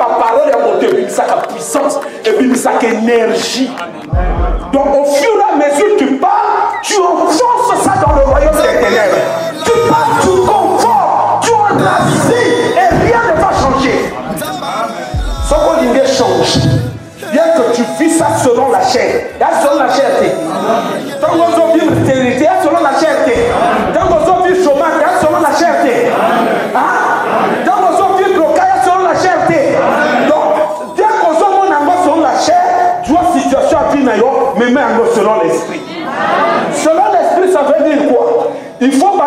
parole à monter, ça a puissance et puis ça a énergie. Donc au fur et à mesure que tu parles, tu enfonces ça dans le royaume des ténèbres. Tu parles, tu confortes, tu entres la vie et rien ne va changer. Ce qu'on change. Bien que tu vis ça selon la chair. Selon la chair. Tant qu'on vit stérilité, selon la chair. Tant qu'on vit chômage, selon la chair. Tant qu'on vit blocage, selon la chair. Donc, dès qu'on soit selon la chair, tu vois situation à vie, mais même selon l'esprit. Selon l'esprit, ça veut dire quoi? Il faut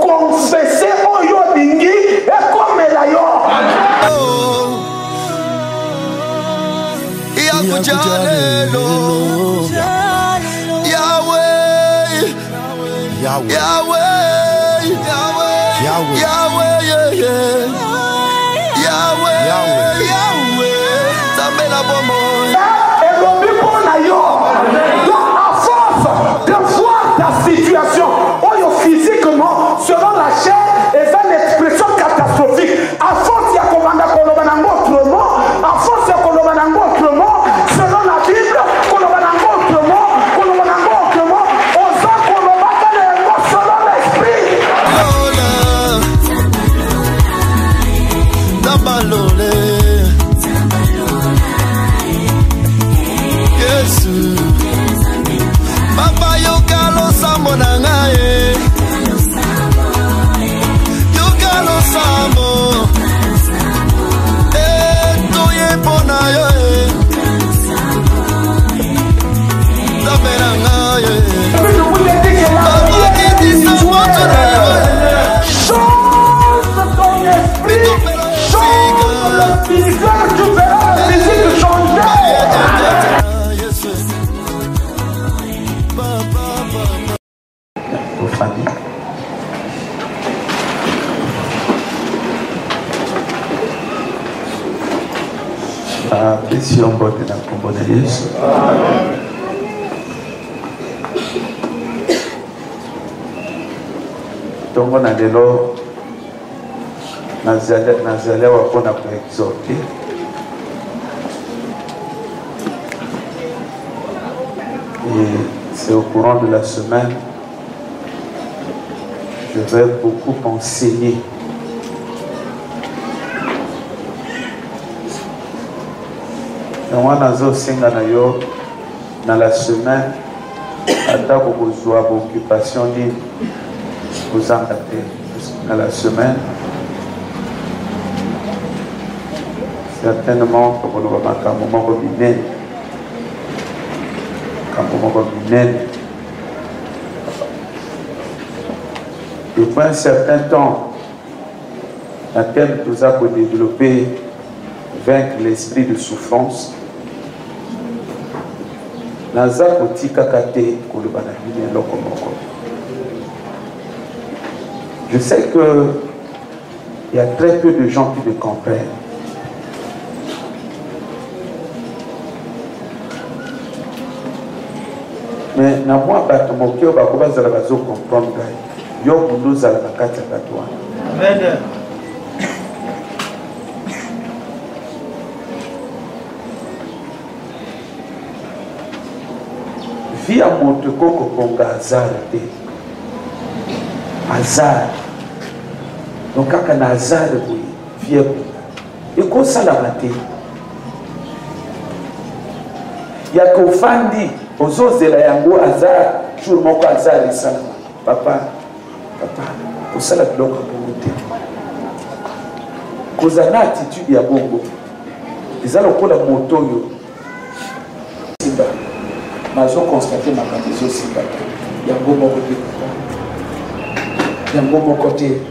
confesser au Yodingi et comme l'ailleurs. Situation, physiquement, selon la chair, et ça une expression catastrophique. À force, il y a autrement, à force, il y a autrement, selon la Bible, autrement, aux autres, selon l'esprit. Papa yokalo sambo na ngaye yokalo sambo toye pona yo zamera ngaye papa kiti sambo Change ton esprit, change le physique, tu verras le physique changer. Pesi ombote na kombo na Yesu. Tongo na lelo nazale wapona ku exhorter. Et c'est au courant de la semaine, je vais beaucoup enseigner. Et moi, dans la semaine, à beaucoup occupation vous en dans la semaine, certainement, comme on va marquer un moment combiné, depuis un certain temps, la thème nous a pour développer, vaincre l'esprit de souffrance. Je sais que il y a très peu de gens qui le comprennent. Mais na moi bato mokio bakoba zala bazo comprendre yo mundu zala bakati bato wana. Amen. Via monte koko konga azarte. Azar. Donc kaka na azar boy via ko. E ko sala mate. Ya ko fandi ozozela yango azar jour moko azar esala. Papa osala biloko pour te. Kozana attitude ya bongo. Ezala kola moto yo. Simba. Mazo constater ma condition simba. Yango moko te. Yango moko te.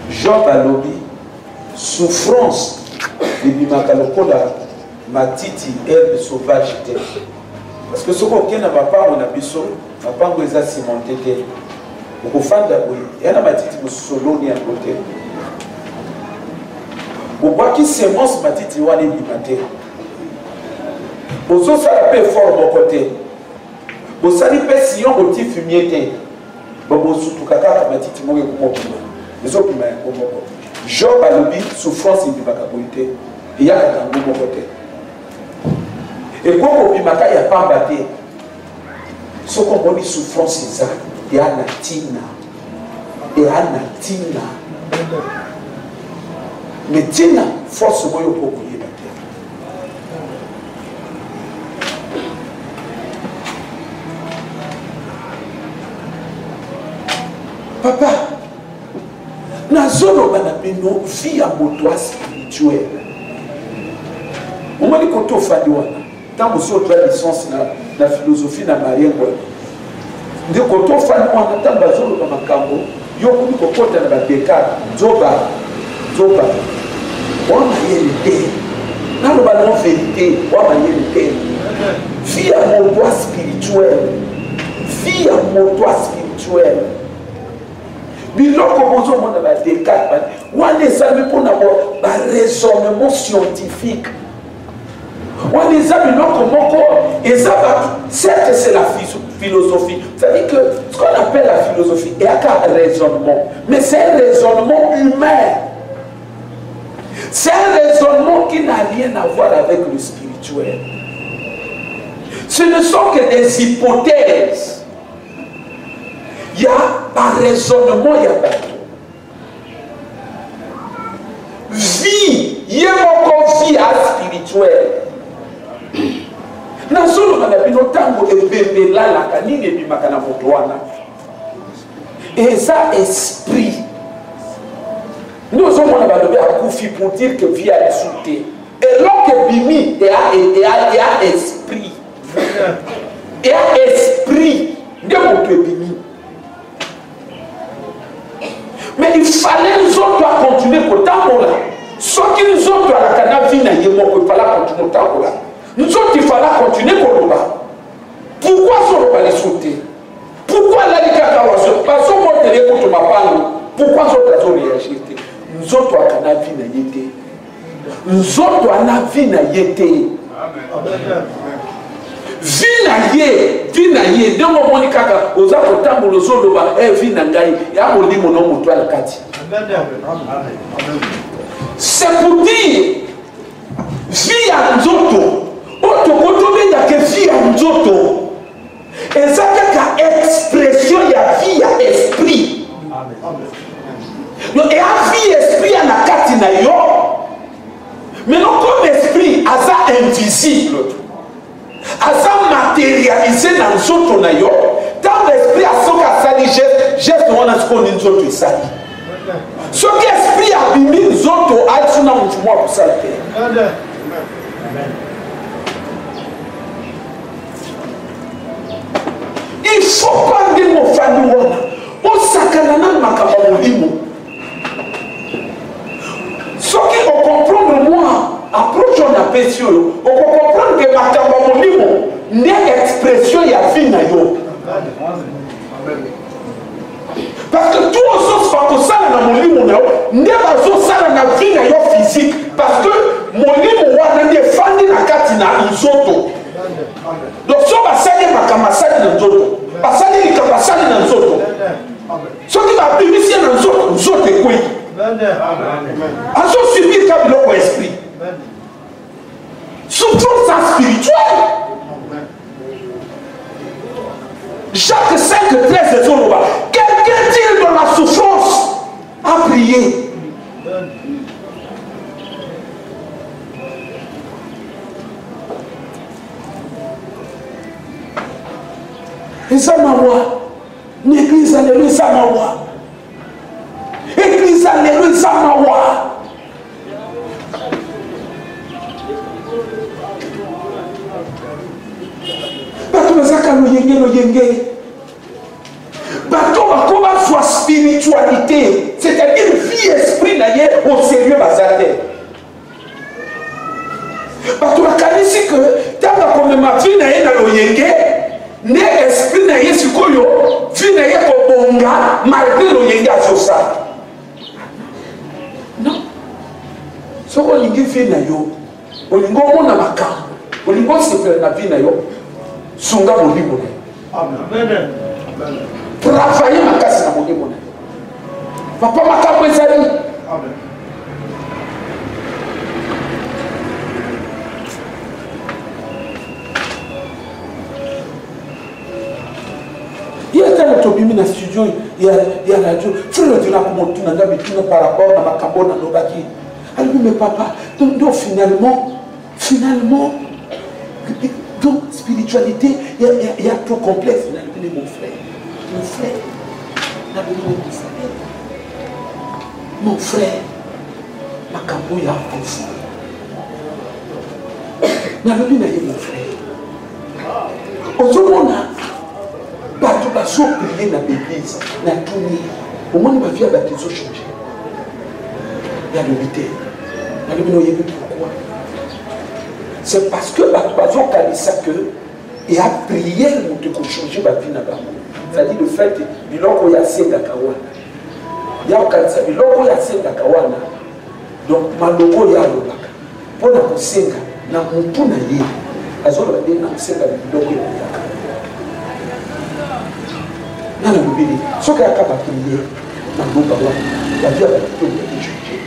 Job alobi souffrance de bimaka matiti herbe sauvage te. Parce que ce qu'on n'a pas on a biso, n'a pas on les a cimenté te. Au fond d'abord, il y a un matiti pour solo ni à côté. Au bois qui semence matiti ou aller bimater. Au so ça la paix fort mon côté. Au sali paix sillon au petit fumier te. Bobo surtout kaka matiti mo ko mo. Les autres mais ko mo. Job a le souffrance de Bakaboïté. Il y a un bon côté. Et quand on dit qu'il n'y a pas battu, ce qu'on dit souffrance, c'est ça. Il y a Natina. Il y a Natina. Mais Tina, force moi pour couiller la terre. Papa, nazolo banabino vie à moto spirituel. On m'a dit qu'on t'a fait tant que vous avez licence na philosophie na marien quoi. De qu'on t'a fait on tant bazolo dans makambo, yo kuni ko kota na badeka, zoba. On m'a dit na lo bana vérité, on m'a dit vie à moto spirituel. Vie à moto spirituel. Biloko bozo mona ba Descartes wana ezali mpona ba raisonnement scientifique wana eza biloko moko eza bato certes c'est la philosophie, c'est-à-dire que ce qu'on appelle la philosophie est un raisonnement, mais c'est un raisonnement humain, c'est un raisonnement qui n'a rien à voir avec le spirituel. Ce ne sont que des hypothèses. Il y a un raisonnement, il y a pas. Vie, il y a encore vie spirituelle. Dans ce moment-là, nous avons été là, la canine et du macana motoana. Et ça, esprit. Nous avons été à Koufi pour dire que vie a sauté. Et l'homme Bimi, il y a esprit. Il y a esprit de mon Bimi. Mais il fallait nous autres continuer pour tant là. Ce qui nous autres à la canne vie n'a il fallait continuer tant là. Nous autres il fallait continuer pour nous là. Pourquoi ça va les sauter? Pourquoi la licaca parce qu'on va te pour ma parole. Pourquoi ça va réagir? Nous autres à canne vie n'a été. Nous autres à la vie n'a été. Vinaye de mo moni kaka oza kotambola zoloba vina ngai ya molimo no moto ala kati. C'est pour dire vie ya nzoto oto kotobenga ke vie ya nzoto eza kaka expression ya vie ya esprit. Donc et a vie esprit ya na kati na yo, mais non comme esprit aza invisible. Asa matérialisé dans nzoto na yo, tant l'esprit a soka sali geste wana sikondi nzoto esali. Soki esprit abimi nzoto atsuna mfumo wa kusala te. Il faut pas dire mon fani wana osakana na makambo molimo. Soki on comprendre moi approche on appelle sur on peut comprendre que makambo molimo n'est expression ya vie na yo. Parce que tout os fa ko sala na molimo na yo n'est pas so sala na vie na yo physique parce que molimo wana ne fandi na kati na nzoto. Donc so ba sali makambo sali na nzoto basali likamba sali na nzoto soki ba bimisi na nzoto ekoi azo subir ka biloko esprit. Souffrance spirituelle. Jacques 5:13 est au bas. Quelqu'un dit dans la souffrance à prier. Et ça m'a voix. L'église alléluia, ça m'a voix. Église alléluia, ça m'a voix. Bateau va comment soit spiritualité, c'est-à-dire vie esprit d'ailleurs au sérieux bazate. Bateau va ici que tant comme ma vie n'a rien à l'oyenge, ne esprit n'a rien sur quoi vie n'a rien au bonga malgré l'oyenge à ça. Non. Ce qu'on dit vie n'a yo, on dit on a ma cam, on dit on se fait la vie n'a yo. Sunga molimo na. Amen. Travailler makasi na molimo na. Papa makambo ezali. Amen. obimi na studio ya radio frère de la moto na ngabi tuna par rapport na makambo na lobaki alors mais papa donc finalement donc spiritualité il y a trop complexe mon frère mon frère makambo ya profond na lobi na ye mon frère ozomona bato bazopriye na l'église na tuni omoni bavie ya bato ezochange ya lobi te nalobi na oyebi pourquoi c'est parce que bato bazokanisa que et à prier moto ekochange bavi na bango c'est-à-dire le fait biloko oyo asengaka wana ya kokanisa biloko oyo asengaka wana donc maloko oyo alobaka mpona kosenga na motu na ye azoloba nde na kosenga biloko oyo alobaka nana lobeli soki ayaka bapriere na loba wana bavi ya bato ya échanger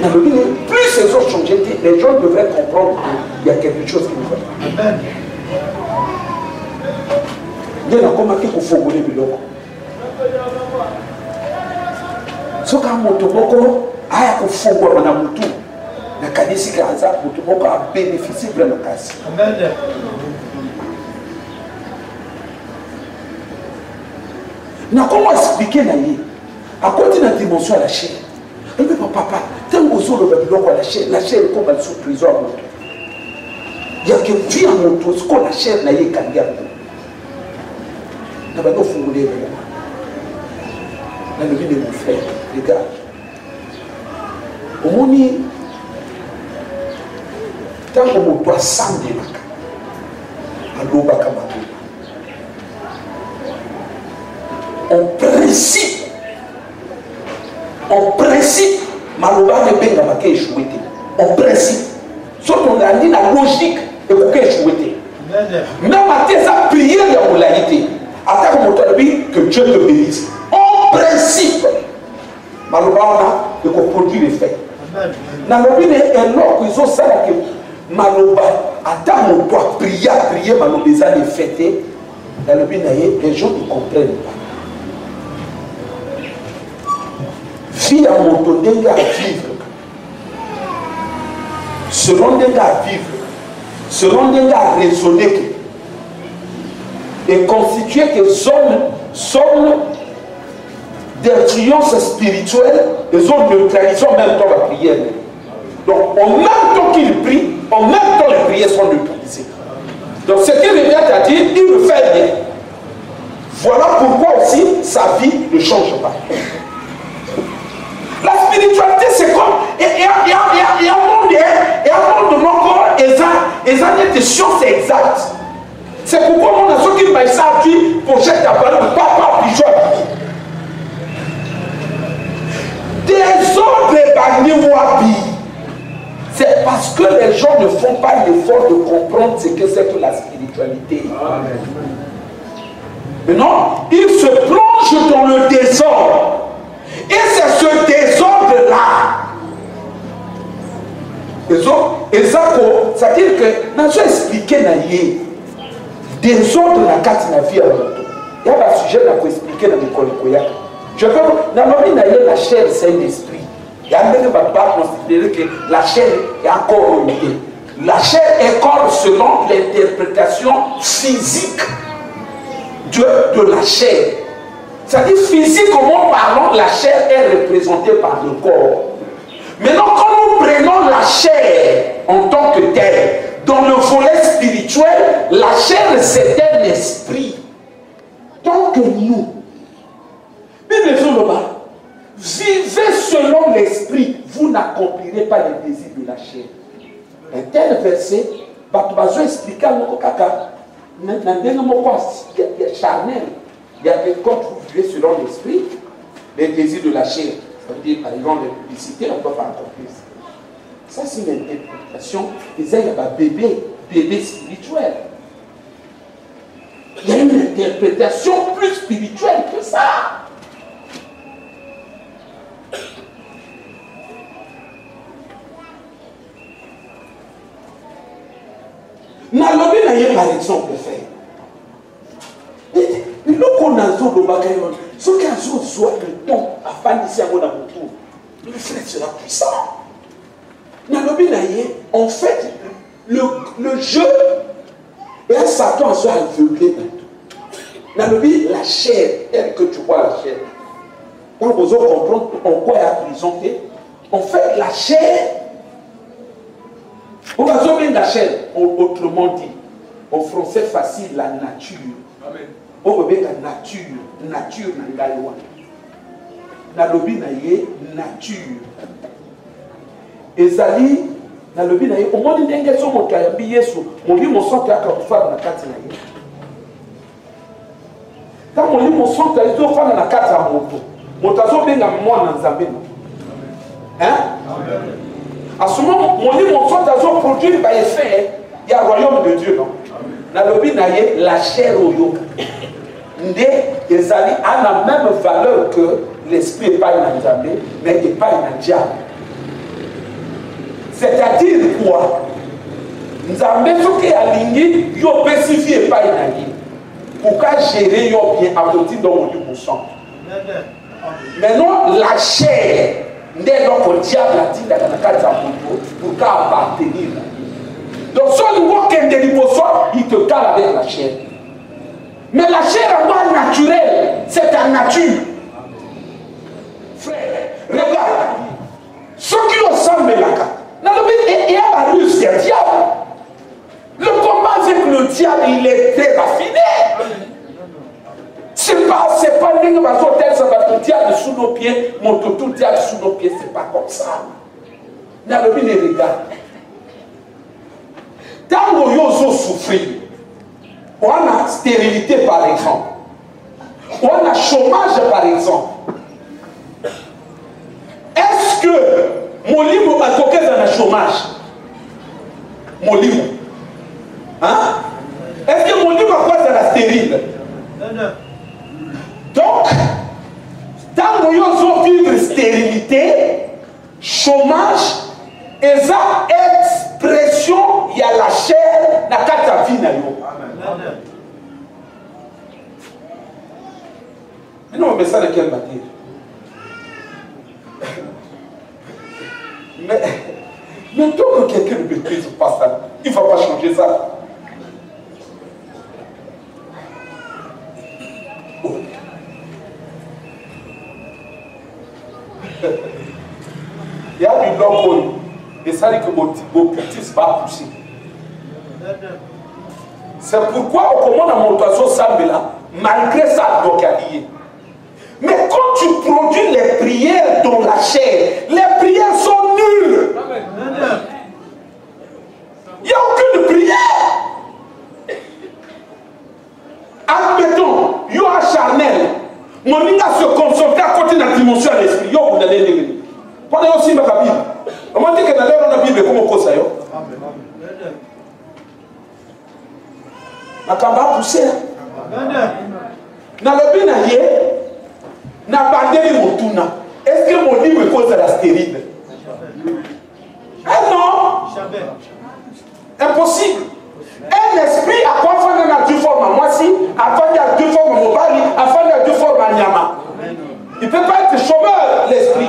na lobeli plus ils ont changé les gens devraient comprendre qu'il y a quelque chose qui ne va pas nde nakomaki kofongola biloko soki moto moko aya kofungwama na motu nakanisi aza moto moko abénéficie vra makasi nakoma explike na ye akoti na dimension ya la chair epe papa ntango ozoloba biloko ya la chair ekoma liso prison ya moto yake vi ya moto siko la chair na ye ekangi yango na bando ofungula ebele nalobi de mon frère regarde omoni ntango moto asandelaka alobaka maloba en principe maloba ebengamaka échoué te en principe soki ongandi na logique ekoki échoué te même ate eza prière ya molai te atako moto alobi que Dieu te bénisse en principe maloba wana ekoproduire effet nalobi ne eloko ezosalaka maloba ata moto aprie maloba eza effet te nalobi na ye les gens ne comprennent pas vie ya moto ndenge à vivre selon ndenge à vivre selon ndenge à raisonner et constituer que zone d'influence spirituelle et zone de neutralisation en même temps la prière. Donc en même temps qu'il prie, en même temps les prières sont neutralisées. Donc ce qu'il vient à dire, il le fait bien. Voilà pourquoi aussi sa vie ne change pas. La spiritualité c'est comme il y a un monde de mon corps et ça n'est de science exacte. C'est pourquoi on a ce qui m'a dit pour cette parole de papa pigeon. Des autres bagniwabi. C'est parce que les gens ne font pas l'effort de comprendre ce que c'est que la spiritualité. Amen. Maintenant, ils se plongent dans le désordre. Et c'est ce désordre-là. Ça veut dire que, nous avons expliqué désordre na kati na vie ya moto. Il y a un sujet qu'on expliquer dans l'école. Je veux que la chair, c'est un esprit. Il y a un peu de papa considérer que la chair est encore unité. La chair est corps selon l'interprétation physique de la chair. C'est-à-dire physiquement parlant, la chair est représentée par le corps. Maintenant, quand nous prenons la chair en tant que telle, dans le volet spirituel, la chair c'est un esprit. Tant que nous, vivez selon l'esprit, vous n'accomplirez pas les désirs de la chair. Un tel verset, il va expliquer à nous que charnel, il y a des quand vous vivez selon l'esprit, les désirs de la chair. Ça veut dire, par exemple, les publicités, on ne peut pas accomplir ça. Ça, c'est une interprétation. Il y a un bébé spirituel. Il y a une interprétation plus spirituelle que ça. Nalobi na ye par exemple fait. lobaka yo soki azozwa le pont afandisi yango na motu le frère sera puissant nalobi na ye en fait le jeu et un Satan a soit aveuglé nalobi la chair elle que tu vois la chair pour vous comprendre en quoi elle a présenté en fait la chair on va dire la chair autrement dit en français facile la nature amen on veut bien la nature na ngai wana nalobi na ye nature ezali nalobi na ye omoni ndenge so moto ayambi yesu molimo santo akakofana na kati na ye ta molimo santo ezofana na kati ya moto azobenga mwana nzambe na à ce moment molimo santo azoproduire baeffet ya royaume de Dieu non nalobi na ye la chair oyo nde ezali a la même valeur que l'esprit epai na nzambe mais epai na diable c'est-à-dire quoi nzambe soki alingi yo opesi vie epai na ye oka gérer yo bien akoti ndo molimo santo maintenant la chair nde eloko diable atindaka na kati ya moto pour ka appartenir na ye donc so olingi okende liboso il te cale avec la chair mais la chair en moi naturelle c'est ta nature frère regarde ce qui ressemblent il y a la ruse du diable. Le combat avec le diable, il est très raffiné. C'est pas une hôtel, ça va tout diable sous nos pieds, mon tout diable sous nos pieds, c'est pas comme ça. Nalobi les regarde. Tant que nous souffrir, on a stérilité par exemple, on a chômage par exemple. Est-ce que mon livre a toqué dans le chômage? Mon livre. Hein? Est-ce que mon livre a quoi dans la stérile? Donc, tant que nous vivre stérilité, chômage, et ça, expression, il y a la chair, la carte vie. Mais non, mais ça, de quelle matière? Mais tant que quelqu'un ne maîtrise pas ça, il ne va pas changer ça. Oh. Il y a du long et ça dit que vos petits va pousser. C'est pourquoi on commande à mon oiseau Sambela, malgré ça, donc il y a lié. Mais quand tu produis les prières dans la chair, les prières sont nulles. Il n'y a aucune prière. Admettons, il y a un charnel. Mon gars se concentrer à côté de la dimension de l'esprit. Yo, vous allez les pendant aussi ma Bible. On m'a dit que dans la Bible, comment on ça yo? Ma kamba poussé. Dans le binaye. Na bandeli motuna. Est-ce que mon livre est cause de la stérile? Eh non! Impossible. Un esprit a quoi faire dans deux formes? Moi si, afin de deux formes mobile, afin de deux formes nyama. Il ne peut pas être chômeur, l'esprit.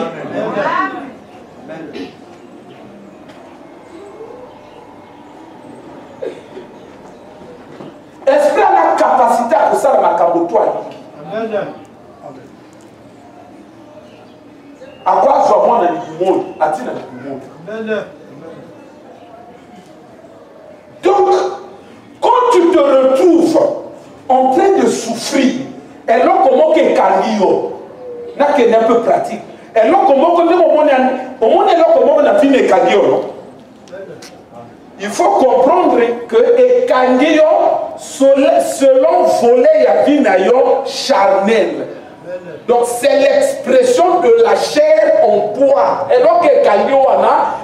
Esprit a la capacité à ça ma cabotoile. À quoi je vois dans le monde? A-t-il dans le monde? Donc, quand tu te retrouves en train de souffrir, et là, comment que Kalio n'a qu'un un peu pratique, et là, comment que on a fini Kalio, il faut comprendre que Kalio, selon volet, il y a vinayo charnel. Donc c'est l'expression de la chair en toi. Et donc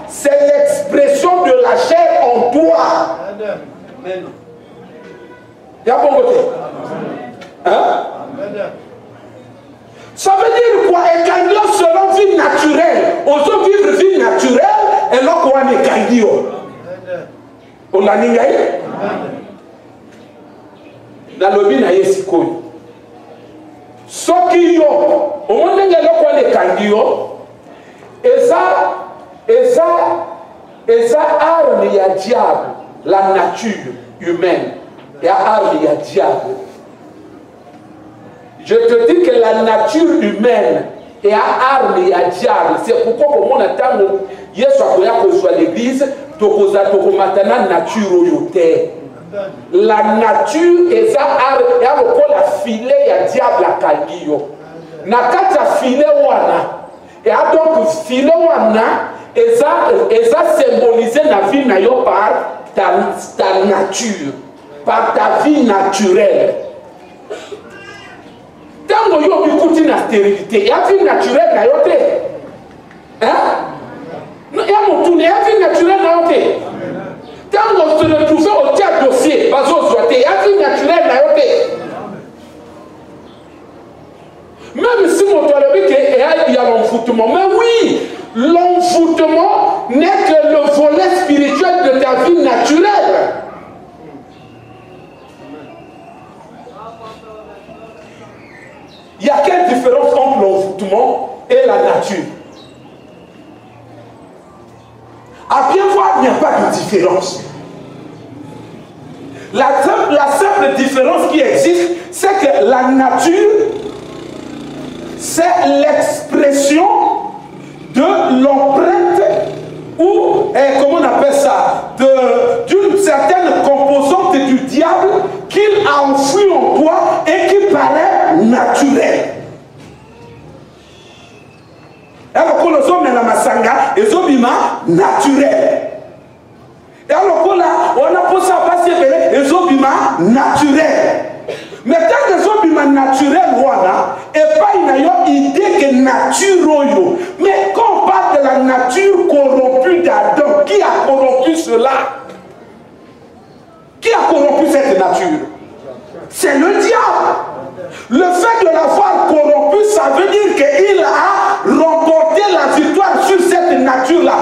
c'est l'expression de la chair en toi. Il y a bon côté. Hein? Ça veut dire quoi? Et quand selon vie naturelle, on peut vivre vie naturelle et là on est candio. On a n'ingaï. Dans le bin a yesikoy. soki yo omondenge eloko wana ekangi yo eza arme ya diable, la nature humaine et arme ya diable. Je te dis que la nature humaine et arme ya diable, c'est pourquoi comme on attend Yesu akoya kozwa l'église tokomata na nature oyo te. La nature eza arme ya lokola filet ya diable akangi yo na kati ya filet wana. Et donc filet wana eza symbolisé na vie na yo par ta nature, par ta vie naturelle. Tango yo bikuti na stérilité, ya vie naturelle na yo te. Hein? Ya mutune ya vie naturelle na yo te. Tango se retrouver au tiers dossier, bazo zoate, ya vie naturelle na yo te. Même si mon il y a l'envoûtement, mais oui, l'envoûtement n'est que le volet spirituel de ta vie naturelle. Il y a quelle différence entre l'envoûtement et la nature? À bien voir, il n'y a pas de différence. La simple différence qui existe, c'est que la nature, c'est l'expression de l'empreinte ou, comment on appelle ça, d'une certaine composante du diable qu'il a enfoui en toi et qui paraît naturelle. Et alors, quand les hommes dans la masanga, les hommes naturel. Et alors, on a posé à passer les hommes naturel. Mais tant que les hommes naturel, voilà, et pas une idée que nature. Mais quand on parle de la nature corrompue d'Adam, qui a corrompu cela? Qui a corrompu cette nature? C'est le diable. Le fait de l'avoir corrompu, ça veut dire qu'il a remporté la victoire sur cette nature-là.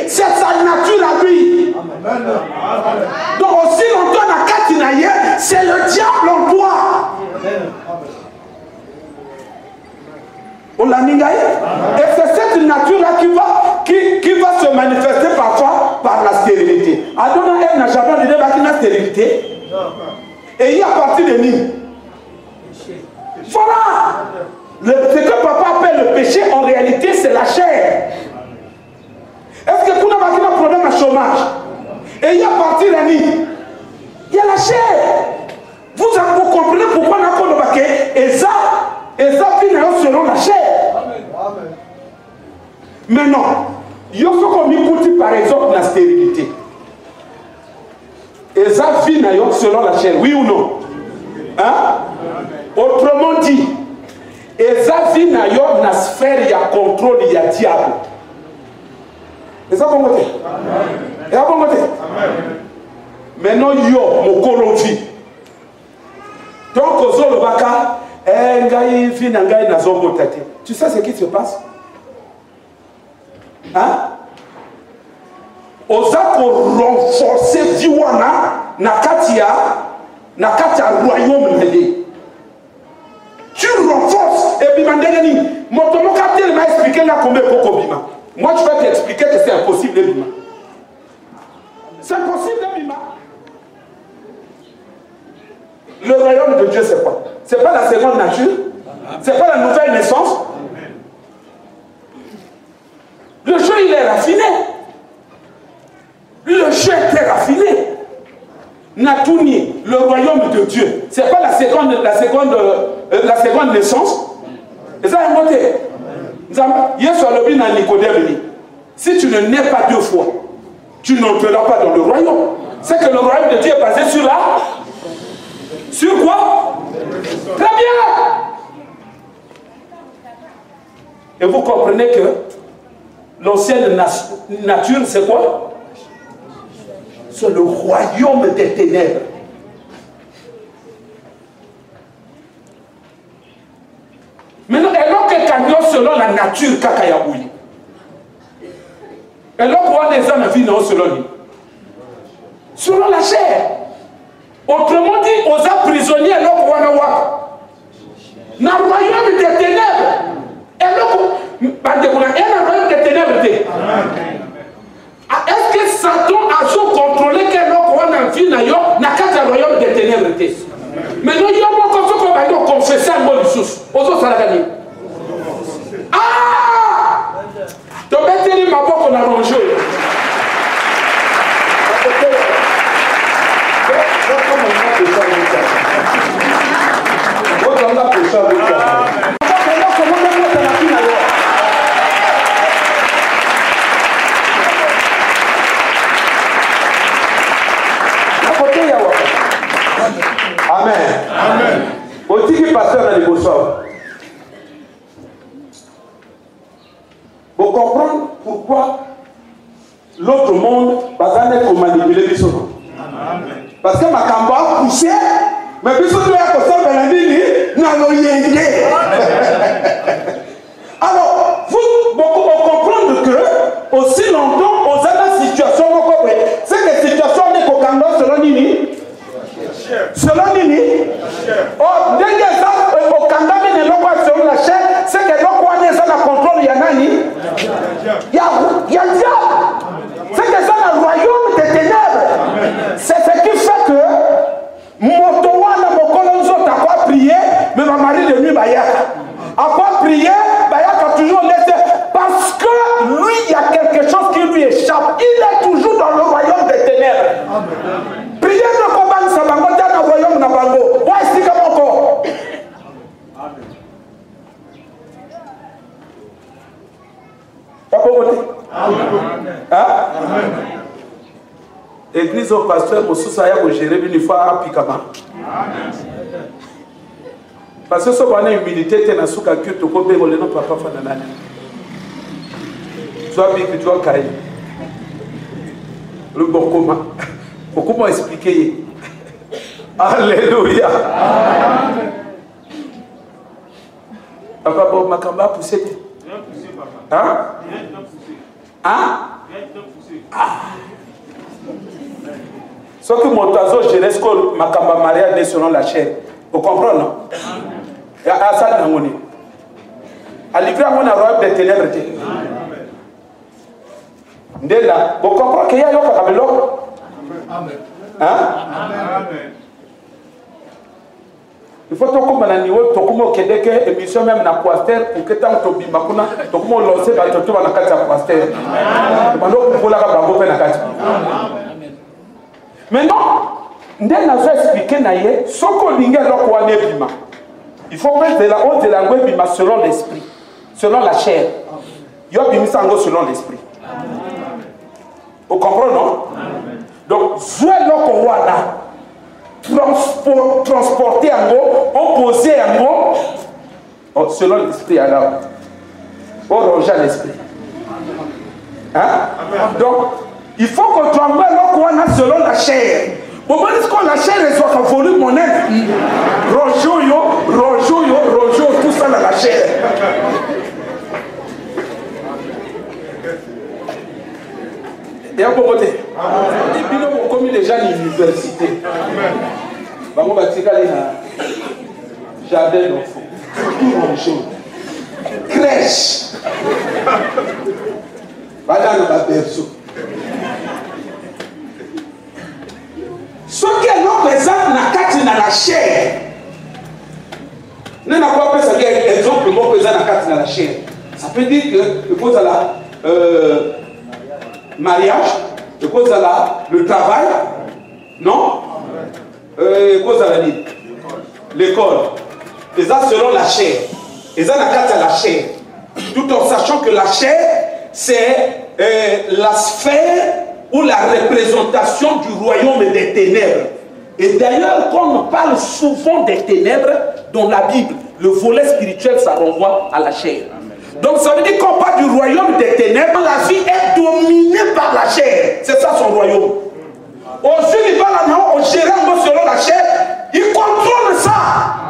C'est sa nature à lui. Amen. Donc aussi longtemps na katinaye, c'est le diable en toi. On l'a ningaye. Et c'est cette nature-là qui va se manifester parfois par la stérilité. Adonai Ève n'a jamais dit qu'il y a stérilité. Et il y a parti de nous. Voilà. Ce que papa appelle le péché, en réalité, c'est la chair. Est-ce que vous n'avez pas un problème à chômage? Et il y a parti de nous. Il y a la chair. Vous comprenez pourquoi on a connu et ça finit selon la chair. Mais non. Il y a ce qu'on par exemple la stérilité. Et ça finit selon la chair. Oui ou non? Hein? Autrement dit, et ça finit dans la sphère, il y a contrôle, il y a diable. Et ça, bon côté? Et ça, bon côté? Maintenant, yo, mon colonvi. Donc, au zone baka, tu sais ce qui se passe? Hein? Osa ko renforcer Diwana, Nakatia royaume mêlé. Tu renforces, et puis Mandegani, mon tomokatel m'a expliqué là combien Koko Bima. Moi, je vais t'expliquer que c'est impossible de Bima. C'est impossible de Bima. Le royaume de Dieu, c'est quoi? C'est pas la seconde nature? C'est pas la nouvelle naissance? Le jeu, il est raffiné. Le jeu était raffiné. Natouni, le royaume de Dieu, c'est pas la seconde naissance. Et ça, il y a Nicodème. Si tu ne nais pas deux fois, tu n'entreras pas dans le royaume. C'est que le royaume de Dieu est basé sur la... Sur quoi? Très bien. Et vous comprenez que l'ancienne nature, c'est quoi? C'est le royaume des ténèbres. Maintenant, alors que Kanyo selon la nature, Kakayaboui. Alors qu'on les hommes vivent selon lui. Selon la chair. Autrement dit, aux prisonniers, alors qu'on a. Dans le royaume des ténèbres. Et là, il y a un royaume des ténèbres. Est-ce que Satan a contrôlé que l'on a vu dans le royaume des ténèbres? Mais nous, il y a un peu de confesser un mot de source. Aux autres, ça l'a gagné. Ah! Tu peux te dire, ma boîte, on a rangé. Amen. Amen. Au-dessus pasteur dans les bonsoirs. Vous comprenez pourquoi l'autre monde va être manipulé les choses. Parce que ma cambo a poussé, mais puis surtout il y a personne dans la vie, alors, vous comprendre que aussi longtemps, on a la situation, c'est que la situation n'est qu'au Canada selon Nini. Selon Nini. Oh, dès que ça, au Canada, selon la chaîne, c'est que l'on connaît ça, la contrôle, il y a Nani. Il y a le diable. C'est que ça, le royaume des ténèbres. C'est ce qui fait que Motowa n'a pas prié, mais ma mari de nuit, a pas prié, a toujours laissé. Parce que lui, il y a quelque chose qui lui échappe. Il est toujours dans le royaume des ténèbres. Priez le combat, ça va monter dans le royaume de Bango. Moi, ici, comme encore. Pas pour voter. Hein? Église au pasteur, au sous-saïa, au gérer une fois à Pikama. Parce que ce qu'on a humilité, tu as su que tu peux pas voler notre papa fananani. Tu as vu que tu as caillé. Le bon comment. Comment expliquer? Alléluia. Papa Bob Makamba a poussé. Hein? Hein? Ce que mon oiseau gérer ce que Makamba Maria est selon la chair. Vous comprenez, non? Il y a ça dans mon nez. À livrer à mon royaume des ténèbres. Ndela, vous comprenez qu'il y a un Kabelo? Amen. Hein? Amen. Il faut que vous ayez une émission même dans le pasteur pour que vous ayez une lancé dans le pasteur. Maintenant, nous avons expliqué ce qu'on a. Il faut mettre de la honte de la langue selon l'esprit, selon la chair. Il y a un selon l'esprit. Vous comprenez, non? Donc, jouer le Rwanda, transporter en gros, opposer en gros, selon l'esprit alors. On range l'esprit. Hein? Donc, il faut qu'on tremble le Rwanda selon la chair. Au moment où la chair est soit volume mon aide, rojo, tout ça dans la chair. Et à côté, et puis nous comme les gens de l'université. On va tirer les jardin d'enfants. Tout rojo. Crèche. Voilà le berceau. Ce qui est non présent dans la chair, nous n'avons pas fait ça, exemple, non présent dans la chair. Ça peut dire que cause à la mariage, cause à le travail, non? Cause à la vie, l'école. Et ça selon la chair. Et ça n'a la chair. Tout en sachant que la chair, c'est la sphère ou la représentation du royaume des ténèbres. Et d'ailleurs, quand on parle souvent des ténèbres dans la Bible, le volet spirituel, ça renvoie à la chair. Donc ça veut dire qu'on parle du royaume des ténèbres, la vie est dominée par la chair. C'est ça son royaume. Aujourd'hui, il va là-dedans, on gère un peu selon la chair, il contrôle ça.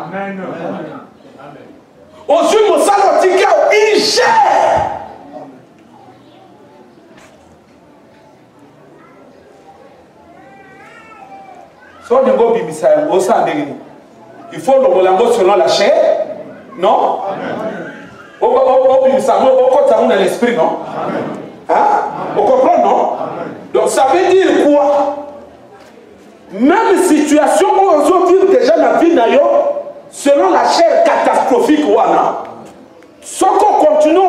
Amen. Aujourd'hui, mon salotique, il gère. Il faut le voler selon la chair, Non? On dans l'esprit, non? Hein? On comprend, non? Donc ça veut dire quoi? Même situation où on vit déjà la vie selon la chair catastrophique, ce qu'on continue,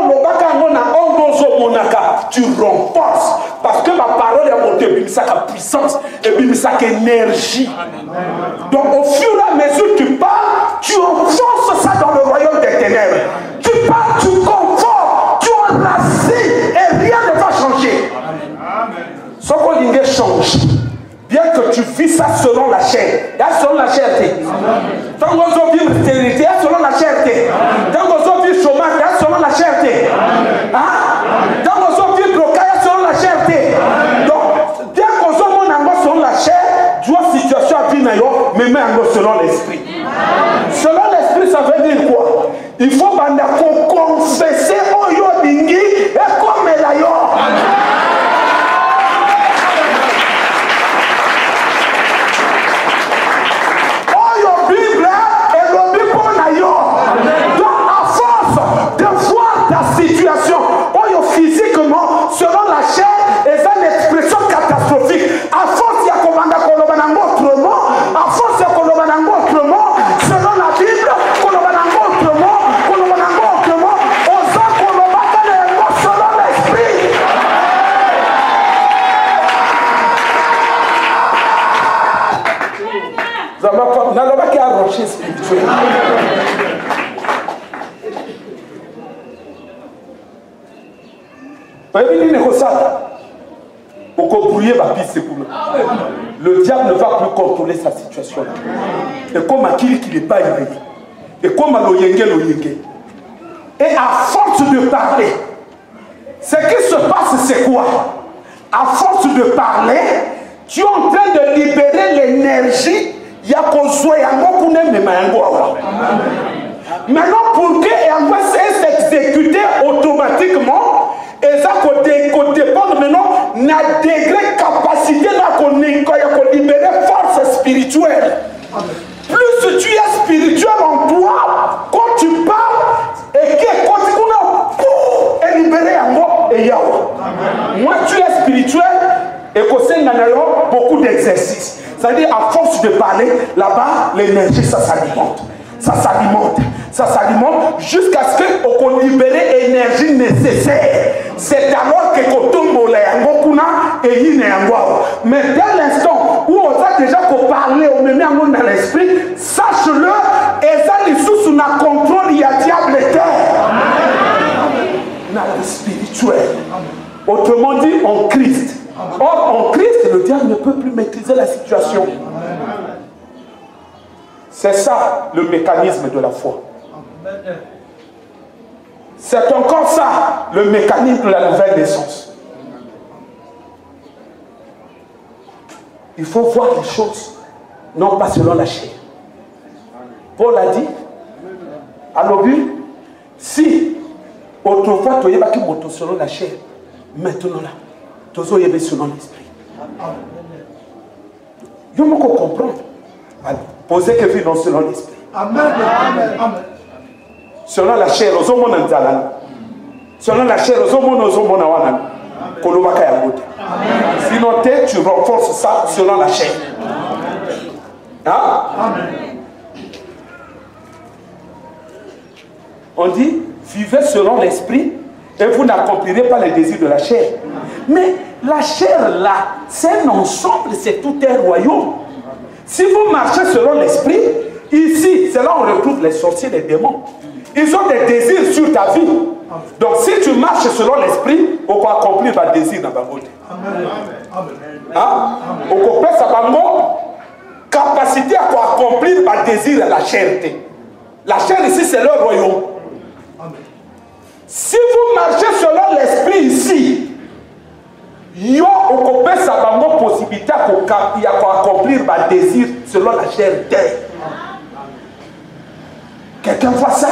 tu renforces. Parce que ma parole est montée, ça a puissance et ça a énergie. Donc au fur et à mesure que tu parles, tu enfonces ça dans le royaume des ténèbres. Tu parles, tu confortes, tu enracines et rien ne va changer. Ce qu'on change. Bien que tu vis ça selon la chair. Selon la chair. Tant qu'on vit stérilité, selon la chair. Tant qu'on vit chômage, selon la chair. Tant qu'on vit blocage, selon la chair. Donc, bien qu'on soit selon la chair, tu vois situation à vie, mais même selon l'esprit. Selon l'esprit, ça veut dire quoi? Il faut confesser au Yodingi et comme la physiquement, selon la chair, et ça une expression catastrophique. À force, il y a autrement, à force, il y a autrement, selon la Bible, autrement, selon l'esprit. Nous n'avons pas qu'à rocher spirituel. Le diable ne va plus contrôler sa situation. Et comme Akili qui n'est pas élevé. Et comme Aloyenge. Et à force de parler, ce qui se passe, c'est quoi? À force de parler, tu es en train de libérer l'énergie. Maintenant, pour que Yahweh s'exécute automatiquement, et ça qu'on dépend maintenant d'un degré capacité qu'on libérer force spirituelle. Plus tu es spirituel en toi, quand tu parles, et que quand tu es libéré en moi et Yahweh. Moi, tu es spirituel et qu'on sait beaucoup d'exercices. C'est-à-dire, à force de parler, là-bas, l'énergie, ça s'alimente. Ça s'alimente. Ça s'alimente jusqu'à ce qu'on libère l'énergie nécessaire. C'est alors que mais dès l'instant où on a déjà parlé, on met dans l'esprit, sache-le, et ça les sous na contrôle, il y a diable et terre. Dans le spirituel. Autrement dit, en Christ. Or, en Christ, le diable ne peut plus maîtriser la situation. C'est ça le mécanisme de la foi. C'est encore ça le mécanisme de la nouvelle naissance. Il faut voir les choses, non pas selon la chair. Paul a dit, à l'obus, si autrefois tu n'avais pas monté selon la chair, maintenant là, tu as selon l'esprit. Il faut comprendre. Posez que vit non selon l'esprit. Amen. Selon la chair, aux hommes en Zalan. Selon la chair, aux hommes en Wanan. Sinon, tu renforces ça selon la chair. Hein? On dit, vivez selon l'esprit et vous n'accomplirez pas les désirs de la chair. Mais la chair là, c'est un ensemble, c'est tout un royaume. Si vous marchez selon l'esprit, ici, c'est là où on retrouve les sorciers, les démons. Ils ont des désirs sur ta vie. Donc si tu marches selon l'esprit, on peut accomplir ton désir dans ta côté. On peut faire sa capacité à accomplir ton désir à la chair. La chair ici, c'est leur royaume. Si vous marchez selon l'esprit ici, il y a une possibilité d'accomplir un désir selon la chair terre. Quelqu'un voit ça?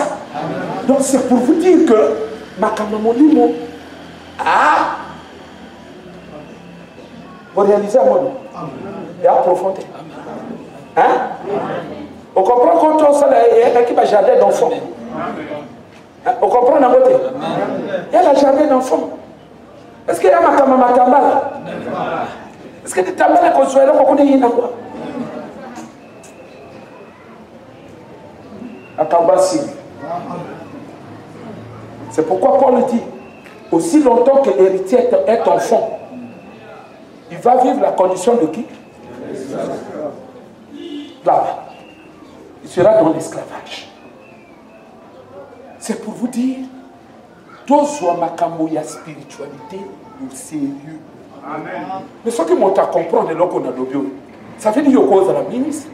Donc c'est pour vous dire que Makamamolimo, vous réalisez à moi et à profondeur. Hein? On comprend quand on s'en est qui va jardin d'enfants. Vous comprenez la beauté? Il y a la jardin d'enfants. Est-ce qu'il y a ma matambala? Est-ce que tu t'amènes à construire là pour qu'on ait quoi? C'est pourquoi Paul dit, aussi longtemps que l'héritier est enfant, il va vivre la condition de qui? Là, il sera dans l'esclavage. C'est pour vous dire, tous ont ma camoya spiritualité au sérieux. Amen. Mais ce qui m'a compris, c'est qu'on a l'objet. Ça veut dire qu'il y a la ministre.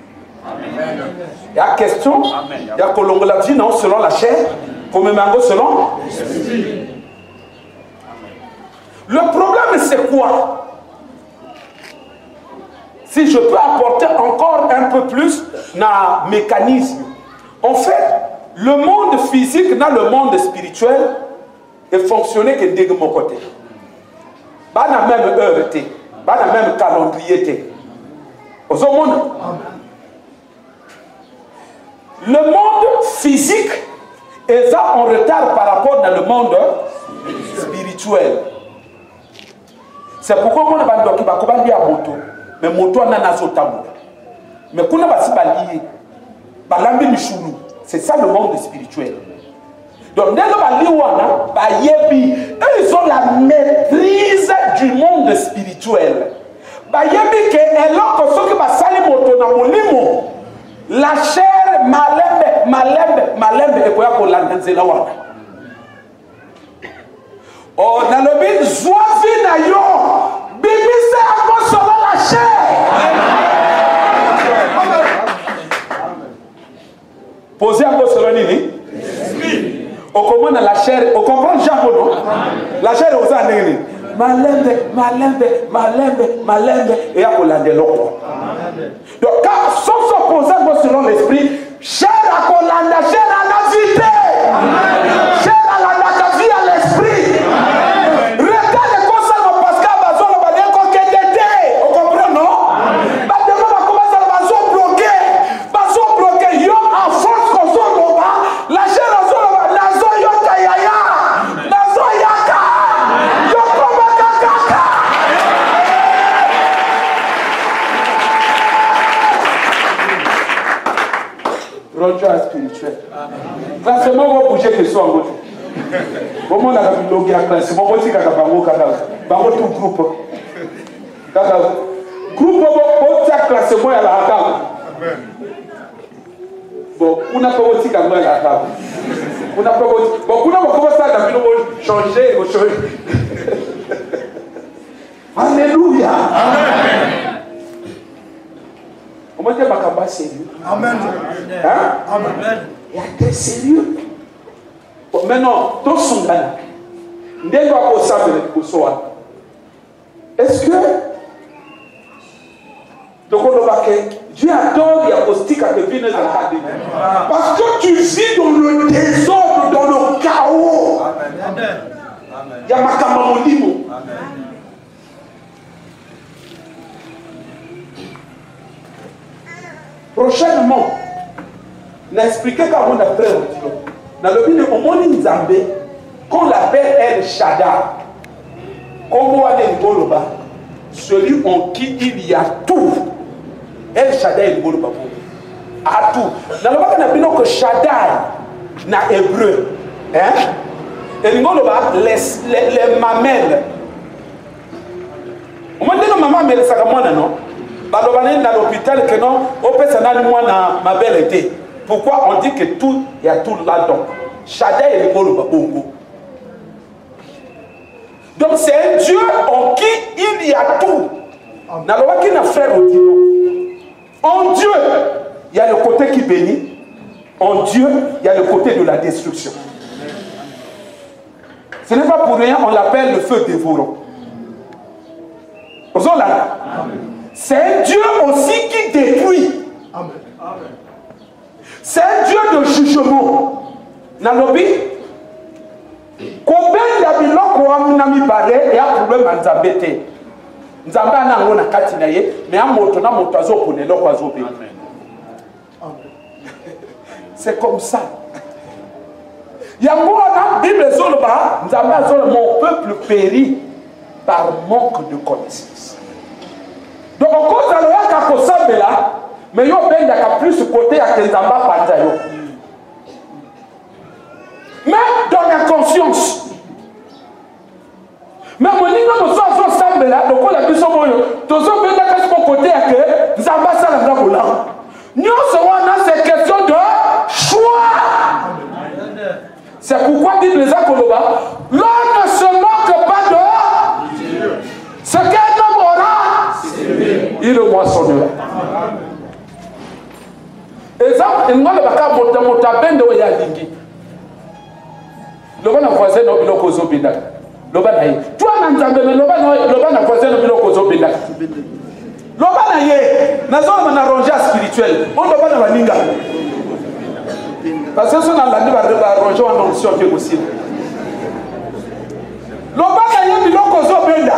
Il y a question, il y a que la vie non selon la chair, comme mango selon l'esprit. Le problème c'est quoi? Si je peux apporter encore un peu plus dans le mécanisme. En fait, le monde physique dans le monde spirituel est fonctionné que de mon côté. Pas dans la même heure, pas dans le même calendrier. Aux hommes. Le monde physique est en retard par rapport dans le monde spirituel. C'est pourquoi on a dit que on a moto, mais moto on a nazotamu. Mais qu'on a pas lié, balambi michoulou. C'est ça le monde spirituel. Donc dès que ils ont la maîtrise du monde spirituel. Bayebi que eloko soki basali moto na molimo. La chair malembe et quoi pour l'anzela wana. Oh nalobi zwavi na yo bibise ako solo la chair. Posez un peu sur nini. On comprend la chair, on comprend Jean non? La chair est aux années. Malembe et à Colande l'eau. Donc quand sont opposés selon l'esprit, chair à Colande, chair à la vité, chair à la vie à l'esprit. Regardez comme ça nos Pascal Bazon va dire qu'on est. On comprend non? Maintenant on commence à Bazon bloqué, yo en force qu'on soit là, la chair à zone là, nazo yo kayaya, nazo yaka, yo koma kaka. Roger spirituel. Classement va bouger que soit en gauche. Comment on a vu logique à classement? Moi aussi, quand on tout groupe. Groupe, on a classement à la table. Bon, on n'a pas aussi quand même à la table. On n'a pas aussi. Bon, on a commencé à changer. Alléluia. Amen. On va dire Makamba sérieux. Amen. Hein? Amen. Il y a des sérieux. Bon, maintenant, tout son gars. Est-ce que donc on va Dieu adore les apostoliques à devenir dans le cadre. Parce que tu vis dans le désordre, dans le chaos. Il y a Makamba Molimo. Prochainement, on a expliqué comment on a fait dans le but de Omoni Nzambe, qu'on l'appelle El Shaddai. Comme on a dit, celui en qui il y a tout. El Shaddai est le à tout. Dans le cas on a que Shaddai, na hébreu, hein? Et les mamelles. On m'a dit que maman mais ça comme moi non. Balobane dans l'hôpital que non, au personnel moi na ma belle était. Pourquoi on dit que tout il y a tout là-dedans? Shaddai est le bongo. Donc c'est un Dieu en qui il y a tout. Dans le cas qui n'a frère au Dieu. En Dieu, il y a le côté qui bénit. En Dieu, il y a le côté de la destruction. Ce n'est pas pour rien, on l'appelle le feu dévorant. C'est un Dieu aussi qui détruit. C'est un Dieu de jugement. Nalobi, combien de biloko amnami balé et un problème en Zambété. Nzamba na ngona katina ye, mais un moto na moto azo pone loko azo bé. C'est comme ça. Yangouana, Bible Zoloba, mon peuple périt par manque de connaissance. Donc, on cause à l'oya Kakosambela, mais yo ben yaka plus côté à Kenzamba Panzayo. Même dans la conscience. Mais mon niveau nous sommes ensemble là, donc on a pu se voir. Tous ceux qui ont côté à que Zamba Salam Naboula. Nous sommes ces questions de choix. C'est pourquoi Bible les Akoloba, l'on ne se moque pas de ce qu'un homme aura, il le moissonnera. Exemple, il m'a le baka monta bende o ya lingi. Loba na voisin no biloko zo binda. Loba na ye. Toi na nzambe loba na voisin no biloko zo binda. Loba na ye. Na zo na ranger spirituel. On loba na baninga. Parce que son alandi ba ranger en onction que possible. Loba na ye biloko zo binda.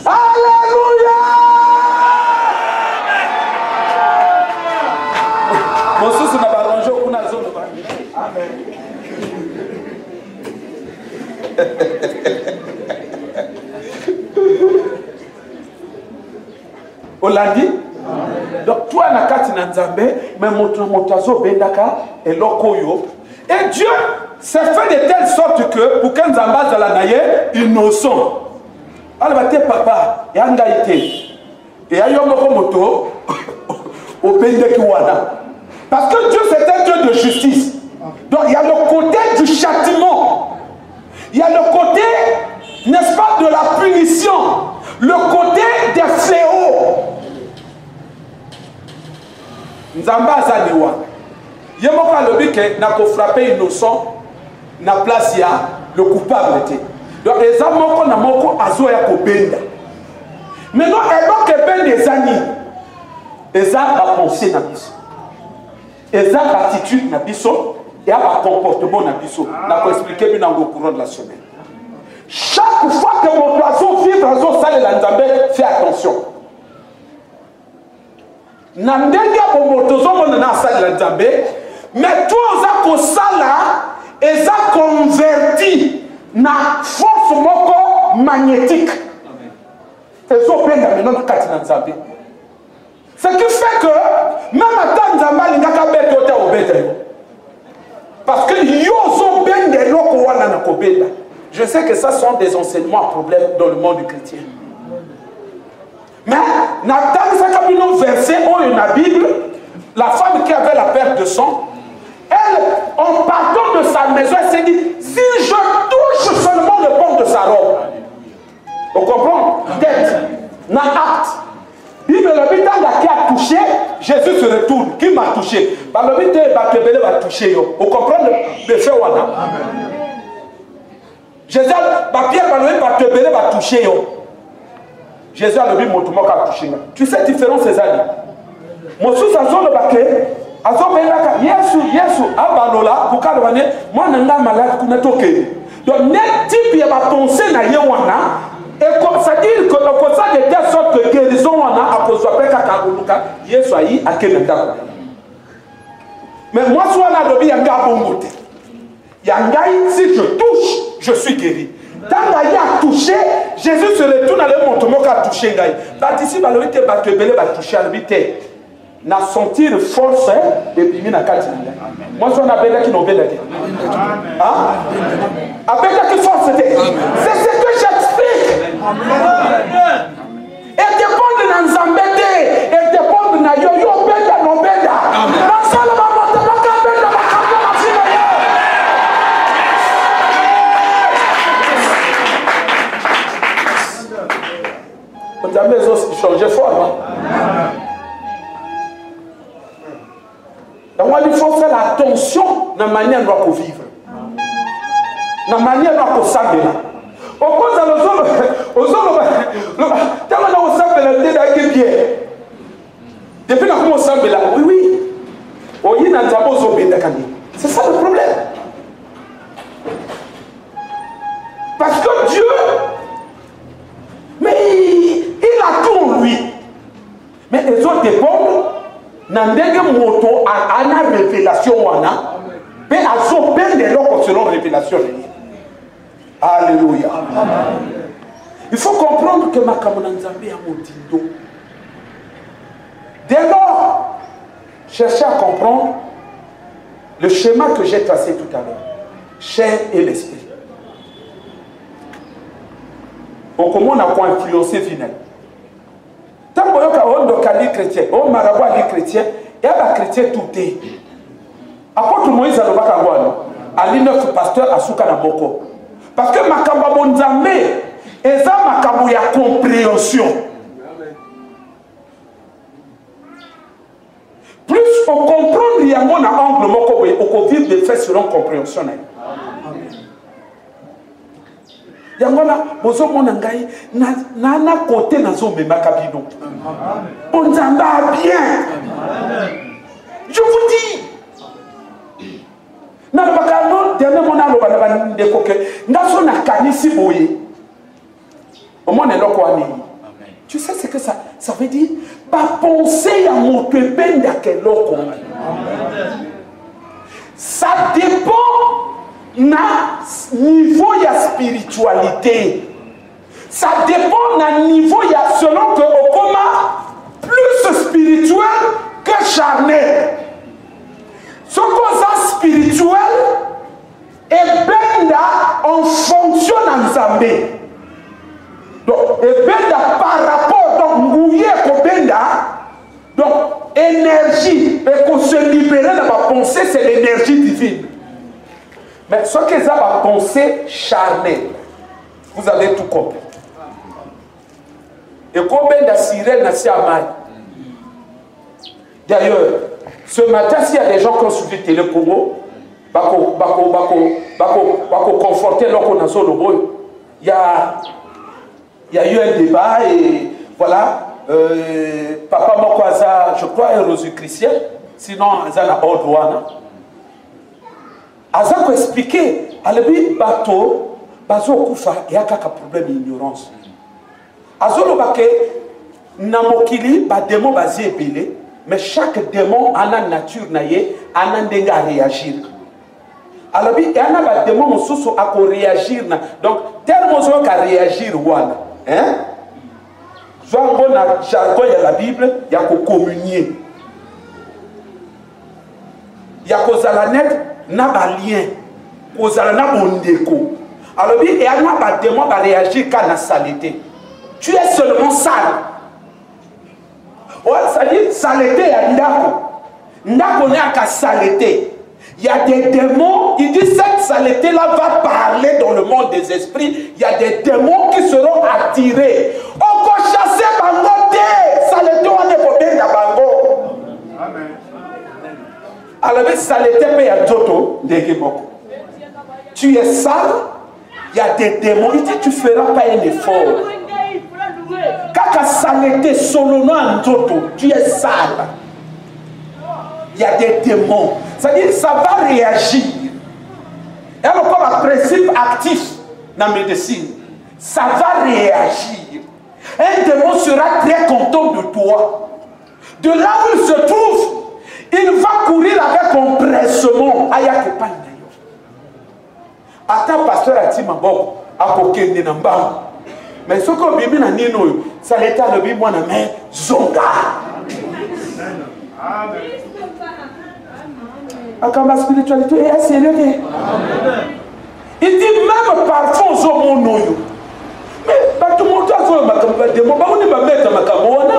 Alléluia. Mon sous n'a pas rangé au na zone. Amen. Olandi. Donc toi na kati na nzambe mais motazo bendaka et lokoyo. Et Dieu s'est fait de telle sorte que pour qu'un nzamba zala naye innocent. Alors bah papa yanga ité. Et ayo moko moto au bendeki wana. Parce que Dieu c'est un Dieu de justice. Donc il y a le côté du châtiment. Il y a le côté, n'est-ce pas, de la punition. Le côté des fléaux. Nzamba Zaniwa. Yemoka lobi ke n'a pas frappé innocent. Na place ya le coupable était. Donc les amoko na moko azo ya ko benda. Maintenant et donc ben des années. Eza ba penser na biso. Eza attitude na biso. Et un comportement na biso. Na ko expliquer bien au courant de la semaine. Chaque fois que mon oiseau vit dans un salle de Nzambe, fais attention. Na ndenge bo motozo mona na salle de Nzambe, mais toi za ko sala eza converti na force moko magnétique. Ezo benga maintenant na kati na Nzambe. Ce qui fait que même à Nzamba lingaka beto ta obeta. Parce que je sais que ça sont des enseignements à problème dans le monde chrétien. Mais dans le verset où il y a la Bible, la femme qui avait la perte de sang, elle, en partant de sa maison, elle s'est dit, si je touche seulement le bord de sa robe, vous comprenez? Tête, na acte. Bible le qui a touché, Jésus se retourne. Qui m'a touché? Par le but va toucher. Vous comprenez le fait ou non? Jésus, Pierre va toucher. Jésus a le but mon touché. Tu sais la différence ces années. Mon sous a zone le baquet, a zone le Yesu, abalola, pour qu'elle vienne, moi n'a malade qu'on a toqué. Donc net type il va penser na yewana. Et comme ça dit que le conseil de telle sorte que guérison on a à cause de la Kakabuluka, Yesu a eu à Kenenda. Mais moi, soit là, le yanga bongote. Yanga, si je touche, je suis guéri. Tant qu'il a touché, Jésus se retourne à l'homme qui a touché. Ici, le vite va te belé, va toucher à l'habité. N'a sentir force et puis il n'a qu'à dire. Moi, je suis un abéla qui n'a pas dit. Abéla qui force. C'est ce que j'explique. Et dépend de Nzambete, et dépend de Nayoyo, Benda, non Benda. Vous avez changé fort. Donc, il faut faire attention dans la manière dont on vivre. Dans la manière dont on s'habille. Au cause de depuis qu'on commence à s'habiller, oui. C'est ça le problème. Parce que Dieu, mais il a tout en lui. Mais les autres dépendent Nandenge moto ana révélation wana. Mais à son peine de l'eau selon révélation. Alléluia. Il faut comprendre que ma Nzambe a motindo. Dès lors, cherchez à comprendre le schéma que j'ai tracé tout à l'heure. Chair et l'esprit. Donc comment on a quoi influencer final. Tant qu'on a un chrétien, on marabout les chrétiens, il y a des chrétiens tout est. Apôtre Moïse a le Ali neuf pasteur à Souka Naboko. Parce que Makamba Bonzambe, et ça Makamba y a compréhension. Plus on comprend, il y a un angle moko, on vit des faits selon compréhension. Il y a un bozo monangai, na côté na zombe makabino. Bonzambe bien. Je vous dis. Tu sais ce que ça veut dire? Pas penser à mon pépin d'quel loco. Ça dépend na niveau de spiritualité. Ça dépend na niveau de selon que au coma plus spirituel que charnel. Ce qu'on spirituel et benda en fonction en Zambé. Donc, et benda par rapport donc mouillé ko benda donc énergie et qu'on se libérer de ma pensée c'est l'énergie divine. Mais ce que ça va penser charnel, vous avez tout compris. Et qu'on benda sirène na siamai. D'ailleurs, ce matin, s'il y a des gens qui ont suivi Télé Congo, bako conforter leur connaissance le boy. Il y a eu un débat et voilà, Papa Mokwaza, je crois, est Rosicrucien, sinon Azana Ordouana. Azako expliqué, Alebi Bato, Bazo Koufa, il y a un problème d'ignorance. Azolo Bake, Namokili, Bademo Bazé Belé. Mais chaque démon a une nature naïe, a un déga à réagir. Alors, il y a un démon qui a réagir. Donc, tellement qu'à réagir, hein? Soit on a jargon de la Bible, il y a qu'à communier. Il y a qu'à net, n'a pas lien. Qu'à n'a pas déco. Alors, il y a un démon qui a réagir quand la saleté. Tu es seulement sale. Ça dit saleté à Ndako. Ndako n'a qu'à saleté. Il y a des démons, il dit cette saleté-là va parler dans le monde des esprits. Il y a des démons qui seront attirés. On va chasser Bangote. Saleté, on est pour bien la Bango. Amen. Alors, saleté, il y a d'autres. Tu es sale, il y a des démons. Il dit tu ne feras pas un effort. Kaka saleté solono antoto, tu es sale. Il y a des démons. C'est-à-dire ça va réagir. Et alors comme un principe actif dans la médecine, ça va réagir. Un démon sera très content de toi. De là où il se trouve, il va courir avec empressement. Attends, pasteur Atimabo, à Kokende Namba. Mais ce qu'on vit dans Nino, ça l'était le bim moi na main zonga. Amen. Quand ma spiritualité est sérieuse. Il dit même parfois aux hommes noyo. Mais pas tout le monde a fait ma campagne de mon on ne va mettre ma camona.